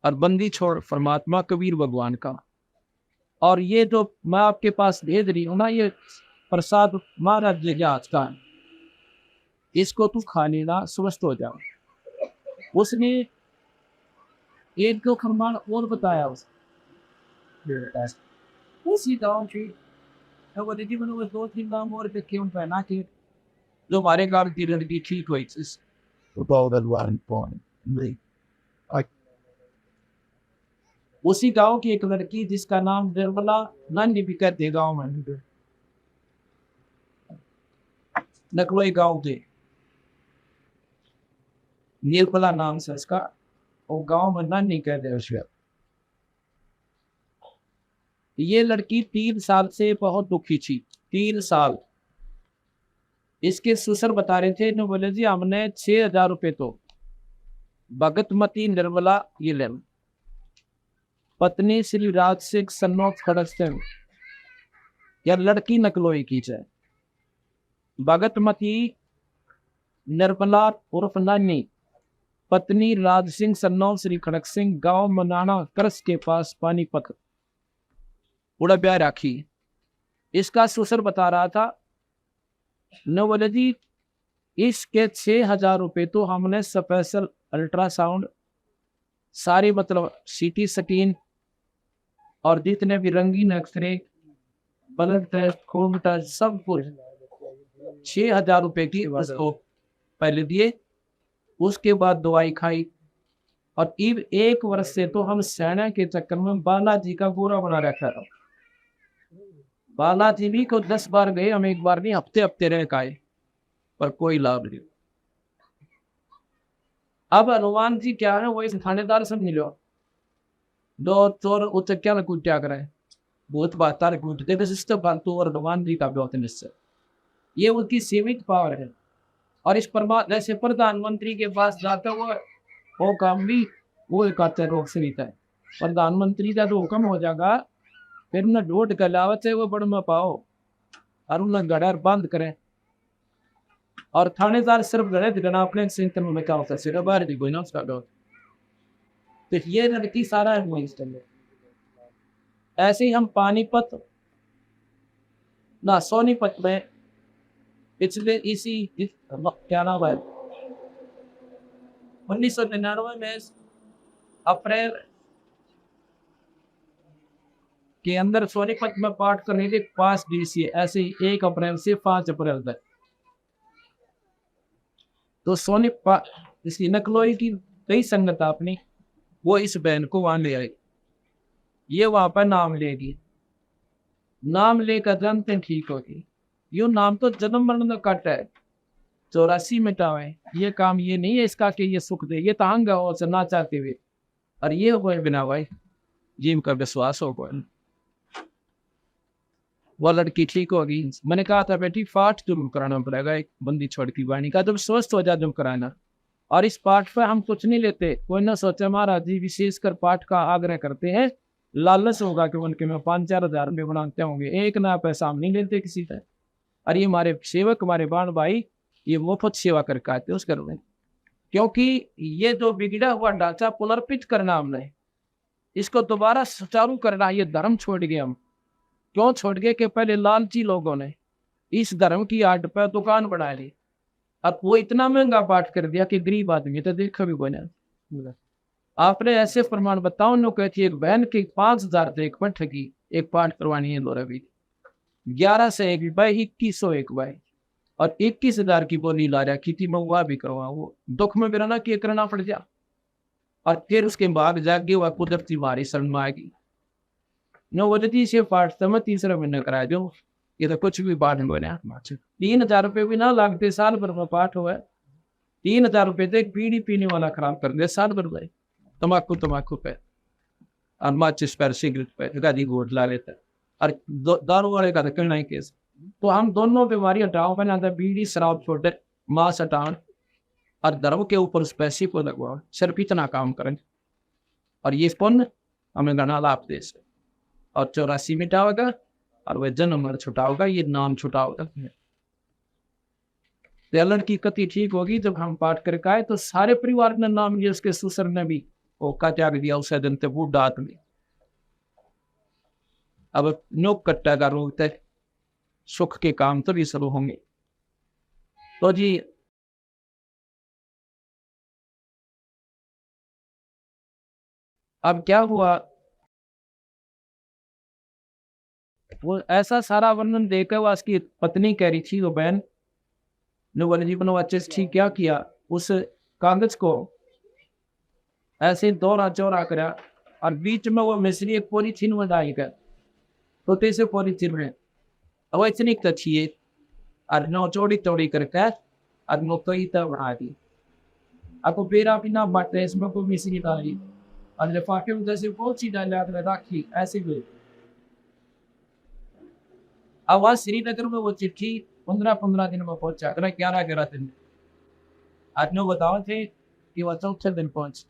और बंदी छोड़ परमात्मा कबीर भगवान का और ये जो मैं आपके पास भेज रही हूँ ना ये प्रसाद महाराज जी आज का इसको तू खा लेना स्वस्थ हो जाओ उसने एक दो फरमान और बताया उसी गाँव की मैंने 2-3 गाँव और देखे उन पहना के जो हमारे गाँव की लड़की ठीक हुई उसी गांव की एक लड़की जिसका नाम निर्मला नंदी भी कहते गाँव में नकलोई गांव के निर्मला नाम से इसका वो गांव में नंदी कहते उसका ये लड़की 3 साल से बहुत दुखी थी 3 साल इसके ससुर बता रहे थे बोले जी हमने 6,000 रुपये तो भगतमती निर्मला ये ले पत्नी श्री राज सिंह सन्नौत खड़क सिंह या लड़की नकलोई की जाए भगतमती निर्मला उर्फ नानी पत्नी राज सिंह सन्नौत श्री खड़क सिंह गांव मनाना करस के पास पानीपत उड़ा ब्याह राखी इसका ससुर बता रहा था न बोले जी इसके 6,000 रुपये तो हमने स्पेशल अल्ट्रासाउंड सारी मतलब सीटी स्कैन और जितने भी रंगीन एक्सरे ब्लड टेस्ट खून टेस्ट सब कुछ 6,000 रुपये की उसको पहले दिए उसके बाद दवाई खाई और 1 वर्ष से तो हम सेना के चक्कर में बालाजी का गोरा बना रखा था बालाजी भी को 10 बार गए हम एक बार नहीं हफ्ते रह आए पर कोई लाभ नहीं अब हनुमान जी क्या है वो इस थानेदार से मिलो 2 चोर उच्च क्या ना कुछ क्या करे बहुत बात फालतू और हनुमान जी का बहुत निश्चय ये उनकी सीमित पावर है और इस परमात्मा जैसे प्रधानमंत्री के पास जाता हुआ वो काम भी वो एक रोग से रहता है प्रधानमंत्री का तो हुक्म हो जाएगा, फिर न वोट का लावत है वो बड़ में पाओ और उन गड़र बंद करें। और थानेदार सिर्फ गड़े दिखना अपने सिंतन में क्या होता है, सिर्फ बाहर भी कोई ना उसका डॉट। तो ये लड़की सारा है इस टाइम। ऐसे ही हम पानीपत ना सोनीपत में पिछले क्या नाम है 1999 में अप्रैल के अंदर सोनीपत में पाठ करने के 5 दिवसीय ऐसे ही 1 अप्रैल से 5 अप्रैल तक। तो सोनीपत इसकी नकलोई की कई संगत अपनी वो इस बहन को वहां ले आई, ये वहां पर नाम लेगी, नाम लेकर जानते ठीक होगी। यो नाम तो जन्म मरण का कट है, 84 मिटावे, ये काम ये नहीं है इसका कि ये सुख दे, ये तांग और चलना चाहते हुए। और ये हो गए बिना भाई जिम का विश्वास हो गए, वो लड़की ठीक होगी। मैंने कहा था बेटी पाठ जरूर कराना पड़ेगा, एक बंदी छोड़ की वाणी का, जब स्वस्थ हो जाए जब कराना। और इस पाठ पर हम कुछ नहीं लेते, कोई ना सोचे महाराज जी विशेषकर पाठ का आग्रह करते हैं, लालच होगा कि उनके में 5-4 हजार रुपये बनाते होंगे, एक ना पैसा हम नहीं लेते किसी से। और ये हमारे सेवक हमारे बाण भाई ये मुफ्त सेवा करके आते उस घर में, क्योंकि ये जो बिगड़ा हुआ ढांचा पुनर्पित करना हमने, इसको दोबारा सुचारू करना, ये धर्म छोड़ गए हम। क्यों छोड़ गए कि पहले लालची लोगों ने इस धर्म की आड़ पर दुकान बना ली, अब वो इतना महंगा पाठ कर दिया कि गरीब आदमी तो देखा भी कोई ना। आपने ऐसे प्रमाण बताओ नो कहती एक बहन की 5,000 से एक पर ठगी, एक पाठ करवानी है लोरा भी 11 से 1 भाई 2101 भाई, और 21,000 की बोली ला रहा की महुआ भी करवा, वो दुख में मेरा ना कि करना पड़ जा। और फिर उसके बाद जाके वह कुदरती मारी शरण में आएगी न वजती से पाठ समय 3 महीने करा दो, ये तो कुछ भी पाठ नहीं बना। 3,000 रुपये भी ना लागते, साल भर में पाठ हुआ, 3,000 रुपये तो एक बीड़ी पीने वाला खराब कर दे साल भर में, तम्बाकू पे और माचिस पर सिगरेट पे गाड़ी गोट ला लेता है, और दारू वाले का तो कहना ही केस। तो हम दोनों बीमारी हटाओ, पहले बीड़ी शराब छोड़े, मांस हटाओ और धर्म के ऊपर उस पैसे को लगवाओ, सिर्फ इतना काम करें और ये पुण्य हमें गणा लाभ दे। और 84 मिटाओगा और वह जन्म मर छुटाओगा, ये नाम छुटाओगा। लड़की कति ठीक होगी जब हम पाठ करके आए, तो सारे परिवार ने नाम लिया, उसके ससुर ने भी वो का त्याग दिया उसे दिन ते बूढ़ा आदमी। अब नोक कट्टा का रोग तक सुख के काम तभी शुरू होंगे। तो जी अब क्या हुआ, वो ऐसा सारा वर्णन देकर वह उसकी पत्नी कह रही थी, वो बहन ने जीवन अच्छे से ठीक क्या किया, उस कागज को ऐसे दौरा चौरा करा और बीच में वो मिश्री एक पॉलीथीन में डालकर, तो तैसे पॉलीथीन में वो इतनी अच्छी है और नौ चौड़ी चौड़ी करके और नो कई तब बना दी। आपको पेरा भी ना बांटे, इसमें कोई मिश्री डाली और लिफाफे में जैसे बहुत सी डाल राखी ऐसे भी। अब वहाँ श्रीनगर में वो चिट्ठी 15-15 दिन में पहुंचा, 11 दिन। आज नो बताओ थे कि वह 4थे दिन पहुंच,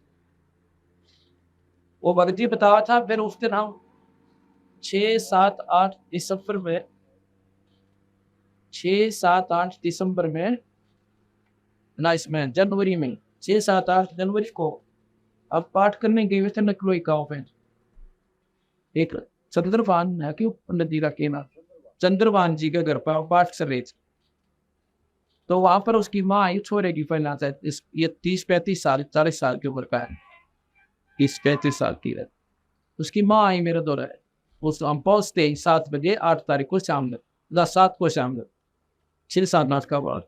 वो भगती बतावा था। फिर उस दिन हम 6-7-8 दिसंबर में 6-7-8 दिसंबर में ना इसमें जनवरी में 6-7-8 जनवरी को अब पाठ करने गए थे नकलोई गाँव में। एक चंद्रभान है कि पंडित जी का कहना, चंद्रभान जी के घर पर पाठ कर रहे थे। तो वहां पर उसकी माँ आई, छोरे की पहला ये 30-35 साल 40 साल की उम्र का है, 30-35 साल की है। उसकी माँ आई मेरे दौरा है, उस हम पहुंचते 7 बजे 8 तारीख को शाम में 7 को शाम में 6-7 का बाद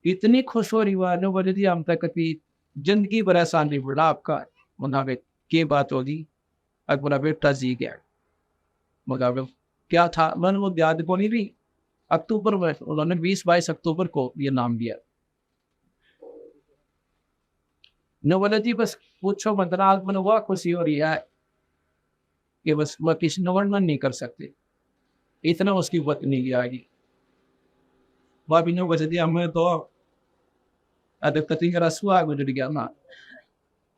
इतनी खुश हो रही वाले बोले थी हम तक कि जिंदगी भर एहसान नहीं पड़ा आपका। मुनाबे के बात होगी, अकबरा बेटा जी गया मगर क्या था मैंने वो याद को नहीं भी। अक्टूबर में उन्होंने 20-22 अक्टूबर को ये नाम दिया। न बोले जी बस पूछो मतलब आज मैंने वह खुशी हो रही है कि बस वह किसी ने वर्णन नहीं कर सकते, इतना उसकी पत्नी की आएगी। वह भी नहीं बचे हमें तो अधिकती का रसुआ गुजर गया ना,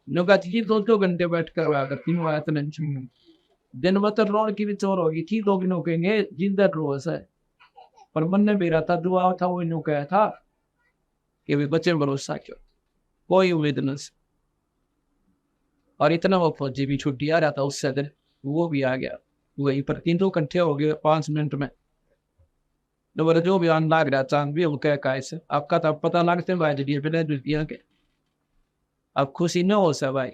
नुका थी 2-2 घंटे बैठ कर आया करती हूँ आया तो दिन भर तो रोड की भी चोर होगी थी। लोग इन्हों कहेंगे जिंदा रोज है, पर मन ने मेरा था दुआ था वो इन्हों कहा था कि वे बच्चे भरोसा क्यों, कोई उम्मीद नहीं। और इतना वो फौजी भी छुट्टी आ रहा था उससे दिन, वो भी आ गया वहीं पर 3-2 घंटे हो गए 5 मिनट में। तो जो भी आन लाग रहा चांद भी उनका कैसे आपका तब पता लगते हैं भाई जी बिना दुनिया के। अब खुशी न हो सा भाई,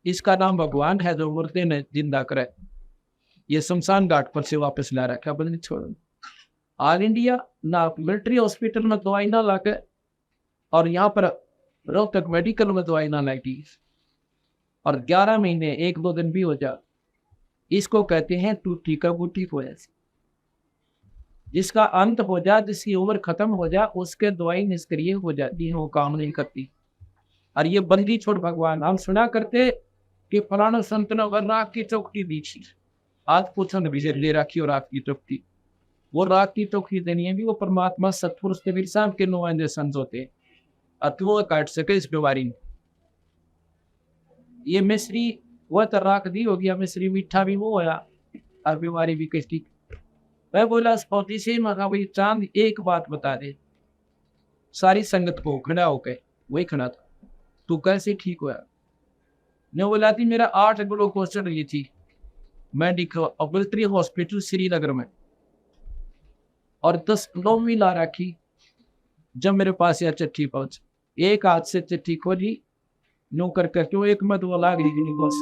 इसका नाम भगवान है जो मुर्दे ने जिंदा करे, ये शमशान घाट पर से वापस ला रखा बदली छोड़। ऑल इंडिया ना मिलिट्री हॉस्पिटल में दवाई ना लाके और यहाँ पर रोहतक मेडिकल में दवाई ना लगी, और 11 महीने 1-2 दिन भी हो जा, इसको कहते हैं टूटी का बूटी हो जाए। जिसका अंत हो जा, जिसकी उम्र खत्म हो जा, उसके दवाई निष्क्रिय हो जाती है, वो काम नहीं करती। और ये बंदी छोड़ भगवान हम सुना करते कि फलाना संत ने राख की चौकटी दी थी, आज पूछो विजय ले रखी और राख की चौकटी, वो राख की चौकटी देनी है भी वो परमात्मा सतपुरुष कबीर साहब के नुमाइंदे संत होते हैं, और वो काट सके इस बीमारी में। ये मिश्री वह तो राख दी हो गया, मिश्री मीठा भी वो होया और बीमारी भी कैसी। मैं बोला स्पौती से मगा भाई चांद एक बात बता दे, सारी संगत को खड़ा होकर वही खड़ा था, तू कैसे ठीक हुआ? ने बोला थी मेरा 8 ग्लूकोज चढ़ गई थी मेडिकल मिलिट्री हॉस्पिटल श्रीनगर में, और 10 किलो भी ला रखी। जब मेरे पास यह चिट्ठी पहुंच, एक हाथ से चिट्ठी खोली नो कर क्यों एक मत वो लाग रही ग्लूकोज,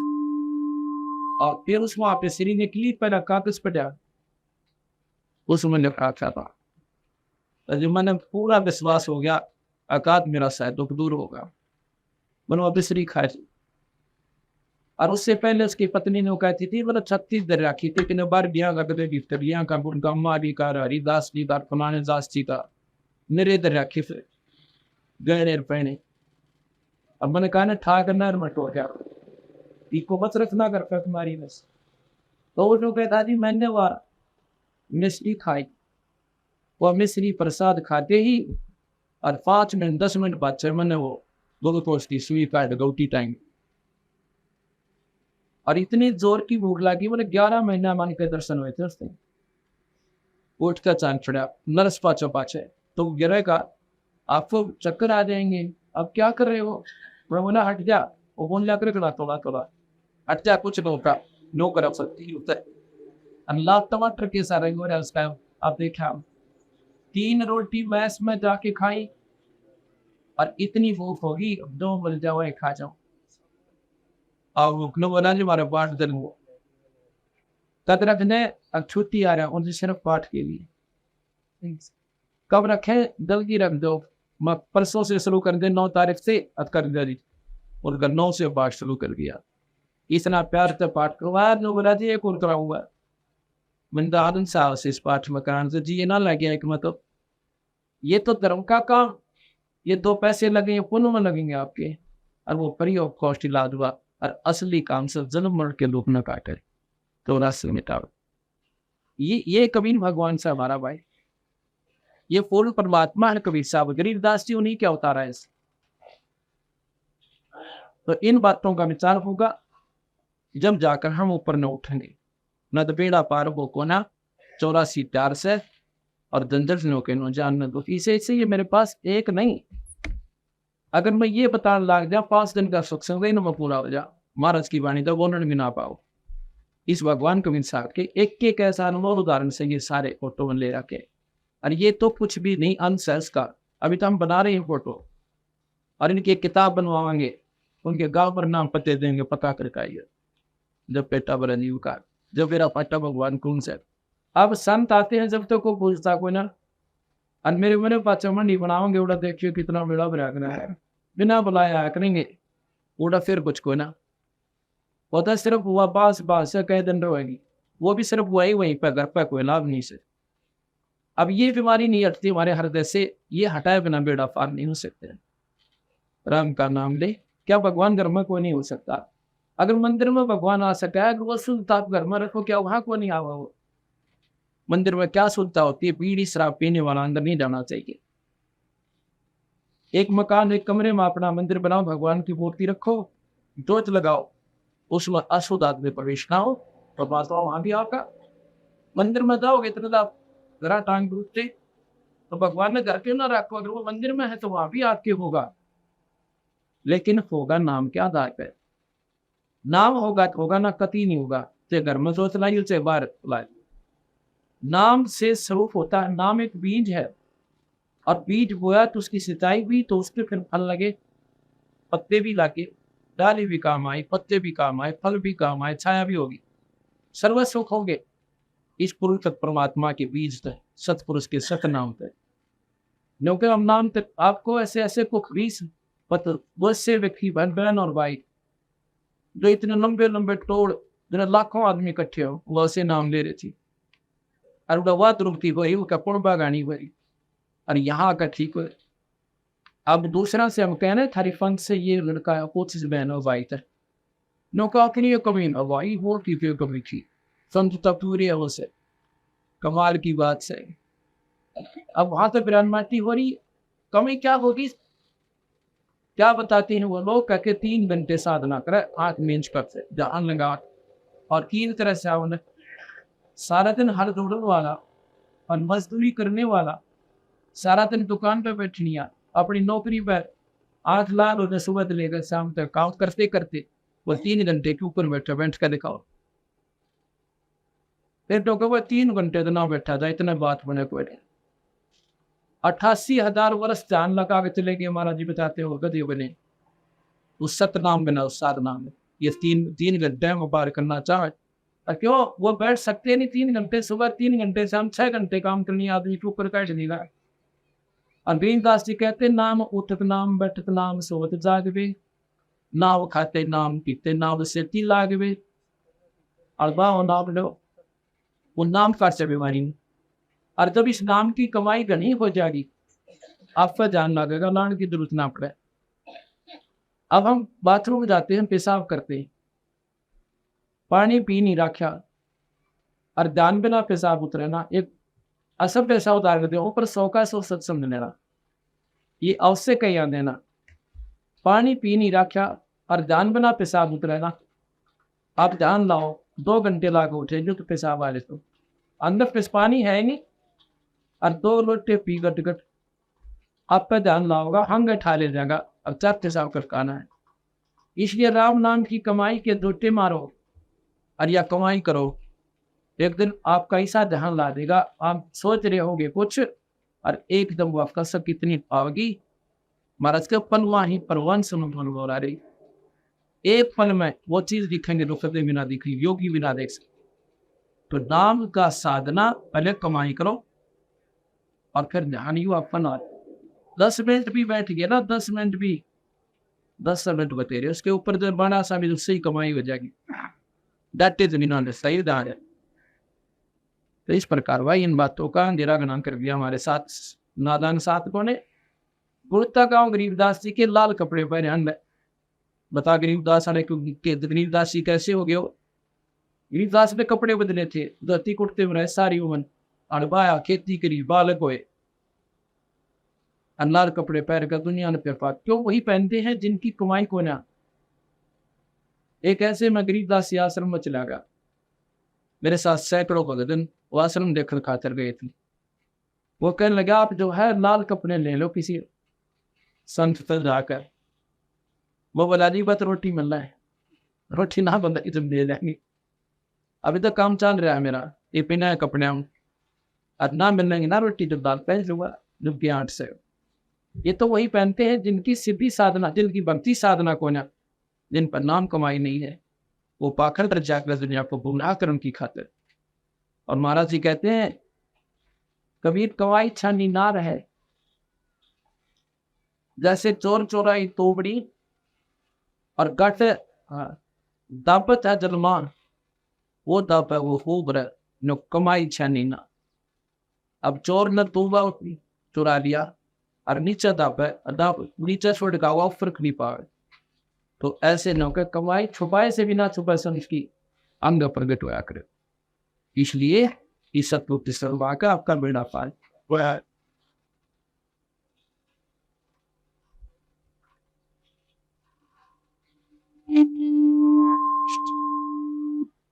और फिर उस वहां पे श्री ने क्लिप पहला कागज पटा उसमें लिखा था। जो मैंने पूरा विश्वास हो गया अकाद मेरा शायद दुख दूर होगा, मैंने वापस श्री खाई। और उससे पहले उसकी पत्नी ने कहती थी मतलब 36 दर रखी थी कि बार बिया का कदे गिफ्टिया का गम्मा भी का हरिदास जी का फलाने दास जी का मेरे इधर रखी फिर गहने पहने। अब मैंने कहा ना ठा करना मत हो गया इको बस रखना कर तुम्हारी बस। तो वो कहता थी मैंने वह मिश्री खाई, वह मिश्री प्रसाद खाते ही और 5 मिनट 10 मिनट बाद से मैंने वो ग्लूकोज की सुई काट गौटी टाइम, और इतनी जोर की भूख लगी मैंने 11 महीना मान के दर्शन हुए थे उस दिन। उठ कर चांद चढ़ा नर्स पाचे तो गिरे का आपको चक्कर आ जाएंगे, अब क्या कर रहे हो? मैं बोला हट जा, वो बोल जा कर थोड़ा हट जा, कुछ नो कर सकती अल्लाह टमाटर के सारे हो रहा है उस टाइम। आप देखा 3 रोटी मैस में जाके खाई और इतनी भूख होगी 2 मिल जाओ खा जाओ। और बोला जी हमारे पाठ दिन हो तद रखने अब छुट्टी आ रहा है उनसे सिर्फ पाठ के लिए कब रखे जल्दी रख दो। मैं परसों से शुरू कर दे 9 तारीख से कर दे और 9 से पाठ शुरू कर दिया। इतना प्यार से पाठ करवाया जो बोला जी एक और कराऊंगा। मैंने आदम साहब से इस पाठ में कराने से जी ये ना लगे एक मतलब ये तो धर्म का काम, ये 2 पैसे लगे पुण्य में लगेंगे आपके, और वो प्रयोग कॉस्ट इलाज हुआ और असली काम से जन्म मरण के लोग न काटे तो रास्ते मिटाओ। ये कबीर भगवान से हमारा भाई, ये पूर्ण परमात्मा है कबीर साहब, गरीबदास जी उन्हीं क्या उतारा है। तो इन बातों का विचार होगा जब जाकर हम ऊपर न उठेंगे, न तो बेड़ा पार हो को ना 84 प्यार से और जंजल के नो जानना दो। इसे ये मेरे पास एक नहीं, अगर मैं ये बताने लग जा 5 दिन का सुख संग में पूरा हो जा, महाराज की वाणी तो बोलने भी ना पाओ। इस भगवान कबीर साहब के एक ऐसा अनुभव उदाहरण से ये सारे फोटो में ले रखे, और ये तो कुछ भी नहीं अनसेंस का। अभी तो हम बना रहे हैं फोटो और इनकी किताब बनवाएंगे, उनके गांव पर नाम पते देंगे, पता करके आइए जब पेटा बड़ा जीव का जब मेरा पट्टा भगवान कौन से। अब संत आते हैं जब तक को पूछता कोई ना, और मेरे पाचा मंडी बनाओगे उड़ा देखिए कितना बड़ा बना है, बिना बुलाया करेंगे उड़ा फिर कुछ को ना होता, सिर्फ हुआ बास से कह दिन रहेगी, वो भी सिर्फ वही पर घर पर कोई लाभ नहीं से। अब ये बीमारी नहीं हटती हमारे हृदय से, ये हटाए बिना बेड़ा पार नहीं हो सकते। राम का नाम ले, क्या भगवान घर में कोई नहीं हो सकता? अगर मंदिर में भगवान आ सका है, अगर वो शुद्धता आप घर में रखो, क्या वहां को नहीं आवा? वो मंदिर में क्या शुद्धता होती है? बीड़ी शराब पीने वाला अंदर नहीं जाना चाहिए। एक मकान एक कमरे में अपना मंदिर बनाओ, भगवान की मूर्ति रखो, जोत लगाओ, उसमें अशुद्ध आदमी प्रवेश ना हो। परमात्मा वहां भी आपका। मंदिर में जाओगे इतना आप जरा टांग टूटते, तो भगवान ने घर क्यों ना रखो, अगर वो मंदिर में है तो वहां भी आपके होगा, लेकिन होगा नाम के आधार पर। नाम होगा तो होगा, ना कति नहीं होगा, चाहे घर में सोच लाई चाहे बाहर लाई। नाम से स्वरूप होता है, नाम एक बीज है, और बीज बोया तो उसकी सिंचाई भी, तो उसके फिर फल लगे, पत्ते भी लागे, डाली भी काम आए, पत्ते भी काम आए, फल भी काम आए, छाया भी होगी, सर्व सुख होंगे। इस पुरुष तक परमात्मा के बीज तक सतपुरुष के सत नाम तक, क्योंकि हम नाम तक आपको ऐसे ऐसे को बीस पत्र बहुत से व्यक्ति बहन बहन और भाई जो इतने लंबे लंबे तोड़, जो लाखों आदमी इकट्ठे हो, वो ऐसे नाम ले रहे थी, और वह रुकती हुई उनका पुणबा गानी हुई, और यहाँ का ठीक हुए। अब दूसरा से हम कहने थारी फंड से ये लड़का है कुछ बहन हो भाई था, नौका के लिए कभी ना भाई वो की कभी थी संत तक पूरी है उसे, कमाल की बात से। अब वहां से बिरानमाती हो रही, कमी क्या होगी, क्या बताते हैं वो लोग, कहके 3 घंटे साधना करे, आंख मींच कर से ध्यान लगा, और तीन तरह से उन्हें सारा दिन हर जोड़ने वाला और मजदूरी करने वाला, सारा दिन दुकान पर बैठनिया, अपनी नौकरी पर आठ लाख रुपये सुबह से लेकर शाम तक काम करते करते वो 3 घंटे के ऊपर बैठा, बैठ कर दिखाओ। फिर तो वो 3 घंटे तो ना बैठा था, इतना बात बने कोई 88,000 वर्ष ध्यान लगा के चले गए, महाराज जी बताते हो गधे बने उस सतनाम बना, उस साधनाम में ये 3 घंटे में पार करना चाहे, क्यों वो बैठ सकते नहीं 3 घंटे, सुबह 3 घंटे शाम 6 घंटे काम करनी, आदमी के ऊपर कैसे नहीं रहा। और बीनदास जी कहते नाम उठत नाम बैठत नाम सोत जागवे, नाव खाते नाम पीते नाम से ती लागवे, और बाहो नाम लो, वो नाम का से बीमारी में। और जब इस नाम की कमाई घनी हो जाएगी, आपका जान लगेगा, लाने की जरूरत ना पड़े। अब हम बाथरूम जाते हैं, पेशाब करते हैं, पानी पी नहीं रखा, और ध्यान बिना पेशाब उतरे ना, एक असभ पेशाब उतार देते ऊपर 100 का 100 सत्संग लेना, ये अवश्य कहीं याद देना। पानी पी नहीं रखा और ध्यान बिना पेशाब उतरे ना, आप ध्यान लाओ 2 घंटे ला के उठे जो तो पेशाब वाले, तो अंदर पे पानी है नहीं, और 2 लोटे पी गट गट, आप पे ध्यान लाओगा, हंग ठा ले जाएगा, अब 4 पेशाब कर खाना है। इसलिए राम नाम की कमाई के दोटे मारो, और या कमाई करो, एक दिन आपका ऐसा ध्यान ला देगा, आप सोच रहे होगे कुछ, और एकदम वो आपका सब कितनी आओगी, महाराज के पलवा ही परवन सुनो रही, एक पल में वो चीज दिखेंगे जो कभी भी ना दिखी, योगी भी ना देख सकते। तो नाम का साधना पहले कमाई करो, और फिर ध्यान ही अपना 10 मिनट भी बैठ गया ना, 10 मिनट भी 10 मिनट बतेरे, उसके ऊपर जो बड़ा सा भी उससे ही कमाई हो जाएगी। दैट इज मीन सही ध्यान है। तो इस प्रकार भाई इन बातों का निराकरण कर दिया हमारे साथ नादान साधकों ने। गुरुता गांव गरीबदास जी के लाल कपड़े पहने, बता गरीबदास गरीबदास जी कैसे हो गए हो, गरीबदास ने कपड़े बदले थे, धोती कुर्ते में रहे सारी उमन, अड़बाया खेती करी बालक हुए, लाल कपड़े पहन कर दुनिया ने पेपा, क्यों वही पहनते हैं जिनकी कमाई को ना। एक ऐसे मैं गरीबदास आश्रम में चला गया, मेरे साथ सैकड़ों भगतन वो आश्रम देखकर खातर गए थे। वो कहने लगा आप जो है लाल कपड़े ले लो किसी संत तक जाकर। वो बोला जी बस रोटी मिल रहा है, रोटी ना बंदा तुम ले लेंगे, अभी तो काम चल रहा है मेरा, ये बिना है कपड़े हम, अब ना मिलेंगे ना रोटी, जब दाल पहन लूंगा जब 8 से। ये तो वही पहनते हैं जिनकी सिद्धि साधना, जिनकी भक्ति साधना को ना, जिन पर नाम कमाई नहीं है, वो पाखंड पर जाकर दुनिया को गुमराह कर उनकी खातिर। और महाराज जी कहते हैं कबीर कमाई छानी ना रहे, जैसे चोर चोराई तोबड़ी और गट दापत है जलमान, वो दाप है वो खूब रहे नो कमाई छानी ना। अब चोर ने तोबा चुरा लिया और नीचे दाप है, दाप नीचे छोड़ का हुआ फर्क नहीं पावे, तो ऐसे नौकर कमाई छुपाए से भी ना छुपाए समझ की अंग प्रगट होया करे। इसलिए इस सतपुरुष सर्वा का आपका बेड़ा पार वह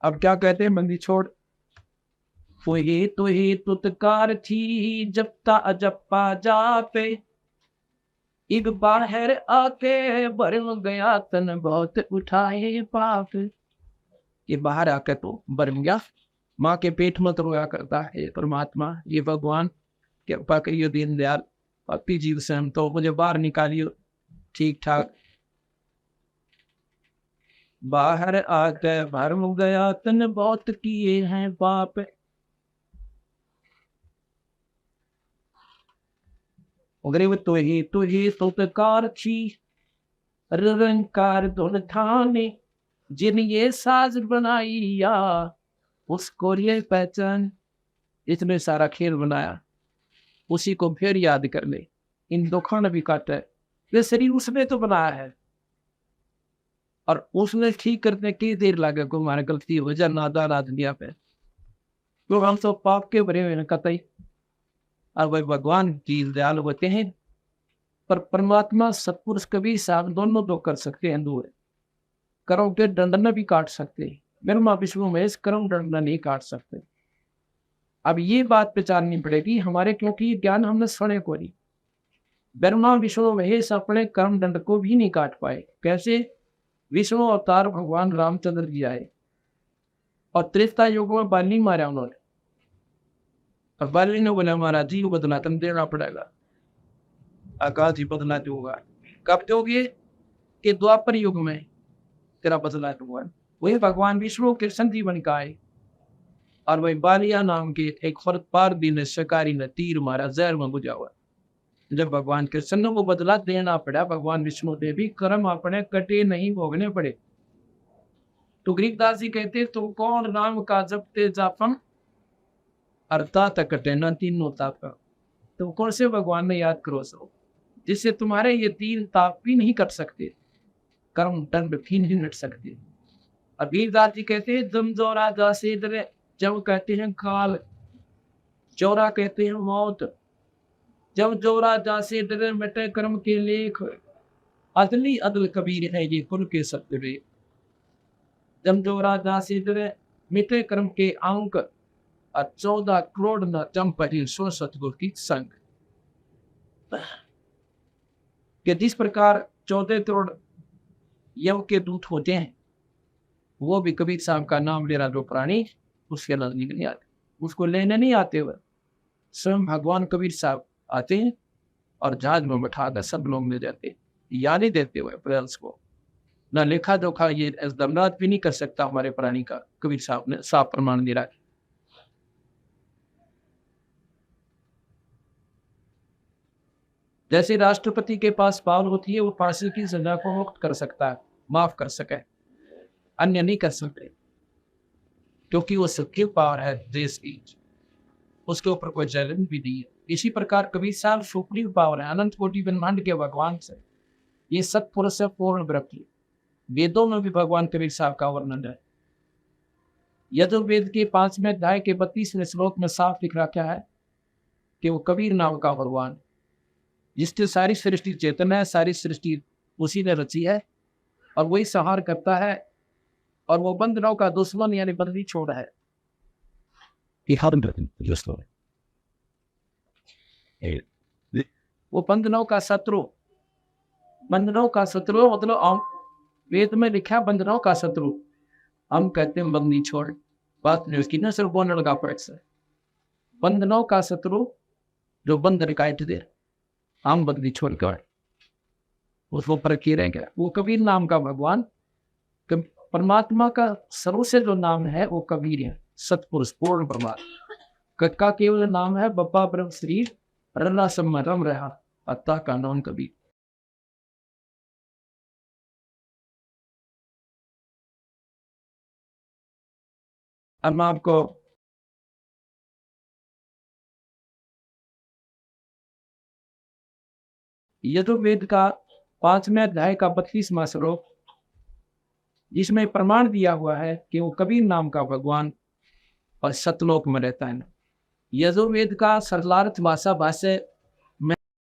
अब क्या कहते हैं बंदी छोड़, तो ही तुतकार थी जपता अजप्पा जापे, एक बाहर आके भर गया तन बहुत उठाए पाप। ये बाहर आकर तो भर गया, माँ के पेट में तो रोया करता है परमात्मा, ये भगवान कृपा करियो दीनदयाल, भक्ति जीव से हम तो मुझे बाहर निकालियो ठीक ठाक। बाहर आकर भर गया तन बहुत किए हैं पाप। गरीब तो ही तुतकार थी रंकार धुन थाने, जिन ये साज बनाइया उसको ये पहचान। इतने सारा खेल बनाया, उसी को फिर याद कर ले, इन दुखों ने भी काटा है, ये शरीर उसने तो बनाया है, और उसने ठीक करने की देर लगे को हमारी गलती हो जाए नादान आदमिया पे, तो हम सब पाप के भरे हुए कतई। और वह भगवान दीन दयाल होते हैं, पर परमात्मा सतपुरुष कबीर साहब दोनों दो कर सकते हैं, दो कर्म के दंडन भी काट सकते हैं, ब्रह्मा विष्णु महेश कर्म दंडन नहीं काट सकते। अब ये बात पहचाननी पड़ेगी हमारे, क्योंकि ज्ञान हमने सुने को नहीं। ब्रह्मा विष्णु महेश अपने कर्म दंड को भी नहीं काट पाए। कैसे? विष्णु अवतार भगवान रामचंद्र जी आए और त्रेता युग में बाली मारा उन्होंने, और बाली ने बोला महाराज जी बदला तुम देना पड़ेगा। आकाश जी बदला दूंगा। कब दोगे? कि द्वापर युग में तेरा बदला दूंगा। वही भगवान विष्णु कृष्ण जी बन आए, और वही बालिया नाम के एक फरपार दिन शिकारी ने तीर मारा, जहर में बुझा हुआ। जब भगवान कृष्ण को बदला देना पड़ा, भगवान विष्णु देवी कर्म अपने कटे नहीं भोगने पड़े। तो गरीबदास जी कहते तुम कौन नाम का जपते जापन, अर्थात कटे न तीनों ताप। तुम कौन से भगवान ने याद करो सो, जिससे तुम्हारे ये तीन ताप भी नहीं कर सकते, कर्म दंड भी नहीं मिट सकते। और गरीबदास जी कहते हैं दम जोरा दासे दरे, जब कहते हैं काल, चौरा कहते हैं मौत, जब जोरा दासे दरे मिटे कर्म के लेख, अदली अदल कबीर है ये कुल के सत्य रे। जब जोरा दासे दरे मिटे कर्म के अंक, और 14 करोड़ न जम पड़ी सो सतगुरु की संग। कि जिस प्रकार 14 करोड़ यम के दूत होते हैं, वो भी कबीर साहब का नाम ले रहा जो प्राणी, उसके नजदीक नहीं आते, उसको लेने नहीं आते हुए स्वयं भगवान कबीर साहब आते हैं और जहाज में बैठा कर सब लोग ले जाते हैं, यानी देते हुए प्रेंस को। ना लेखा जोखा ये दमनाथ भी नहीं कर सकता हमारे प्राणी का, कबीर साहब ने साफ प्रमाण दे रहा है। जैसे राष्ट्रपति के पास पावर होती है, वो फांसी की सजा को मुक्त कर सकता है, माफ कर सके, अन्य नहीं कर सकते, क्योंकि वो सबकी पावर है देश की, उसके ऊपर कोई चैलेंज भी नहीं है। इसी प्रकार कबीर साहब सुप्रीम पावर है, अनंत कोटि ब्रह्मांड के भगवान से, ये सत्पुरुष से पूर्ण ब्रह्म। वेदों में भी भगवान कबीर साहब का वर्णन है। यजुर्वेद के 5वें अध्याय के 32वें श्लोक में साफ लिख रखा है कि वो कबीर नाम का भगवान, जिसकी सारी सृष्टि चेतन है, सारी सृष्टि उसी ने रची है, और वही संहार करता है, और वो बंधनों का दुश्मन यानी बंदी छोड़ है। वो बंधनों का शत्रु, बंधनों का शत्रु मतलब वेद में लिखा बंधनों का शत्रु, हम कहते हैं बंदी छोड़, बात नहीं उसकी ना, सिर्फ बोलने लगा पड़ से। बंधनों का शत्रु जो बंधन काट दे, हम बंदी छोड़ कर उसको पर की रहेंगे। वो कबीर नाम का भगवान, परमात्मा का सर्वश्रेष्ठ जो नाम है वो कबीर है, सतपुरुष पूर्ण परमात्मा का केवल नाम है बप्पा ब्रह्म श्री रला सब रम रहा, अत्ता का नाम कबीर। अब मैं आपको यजुर्वेद का 5वें अध्याय का 32वां श्लोक, जिसमें प्रमाण दिया हुआ है कि वो कबीर नाम का भगवान और सतलोक में रहता है। यजुर्वेद का सरलार्थ भाषा भाष्य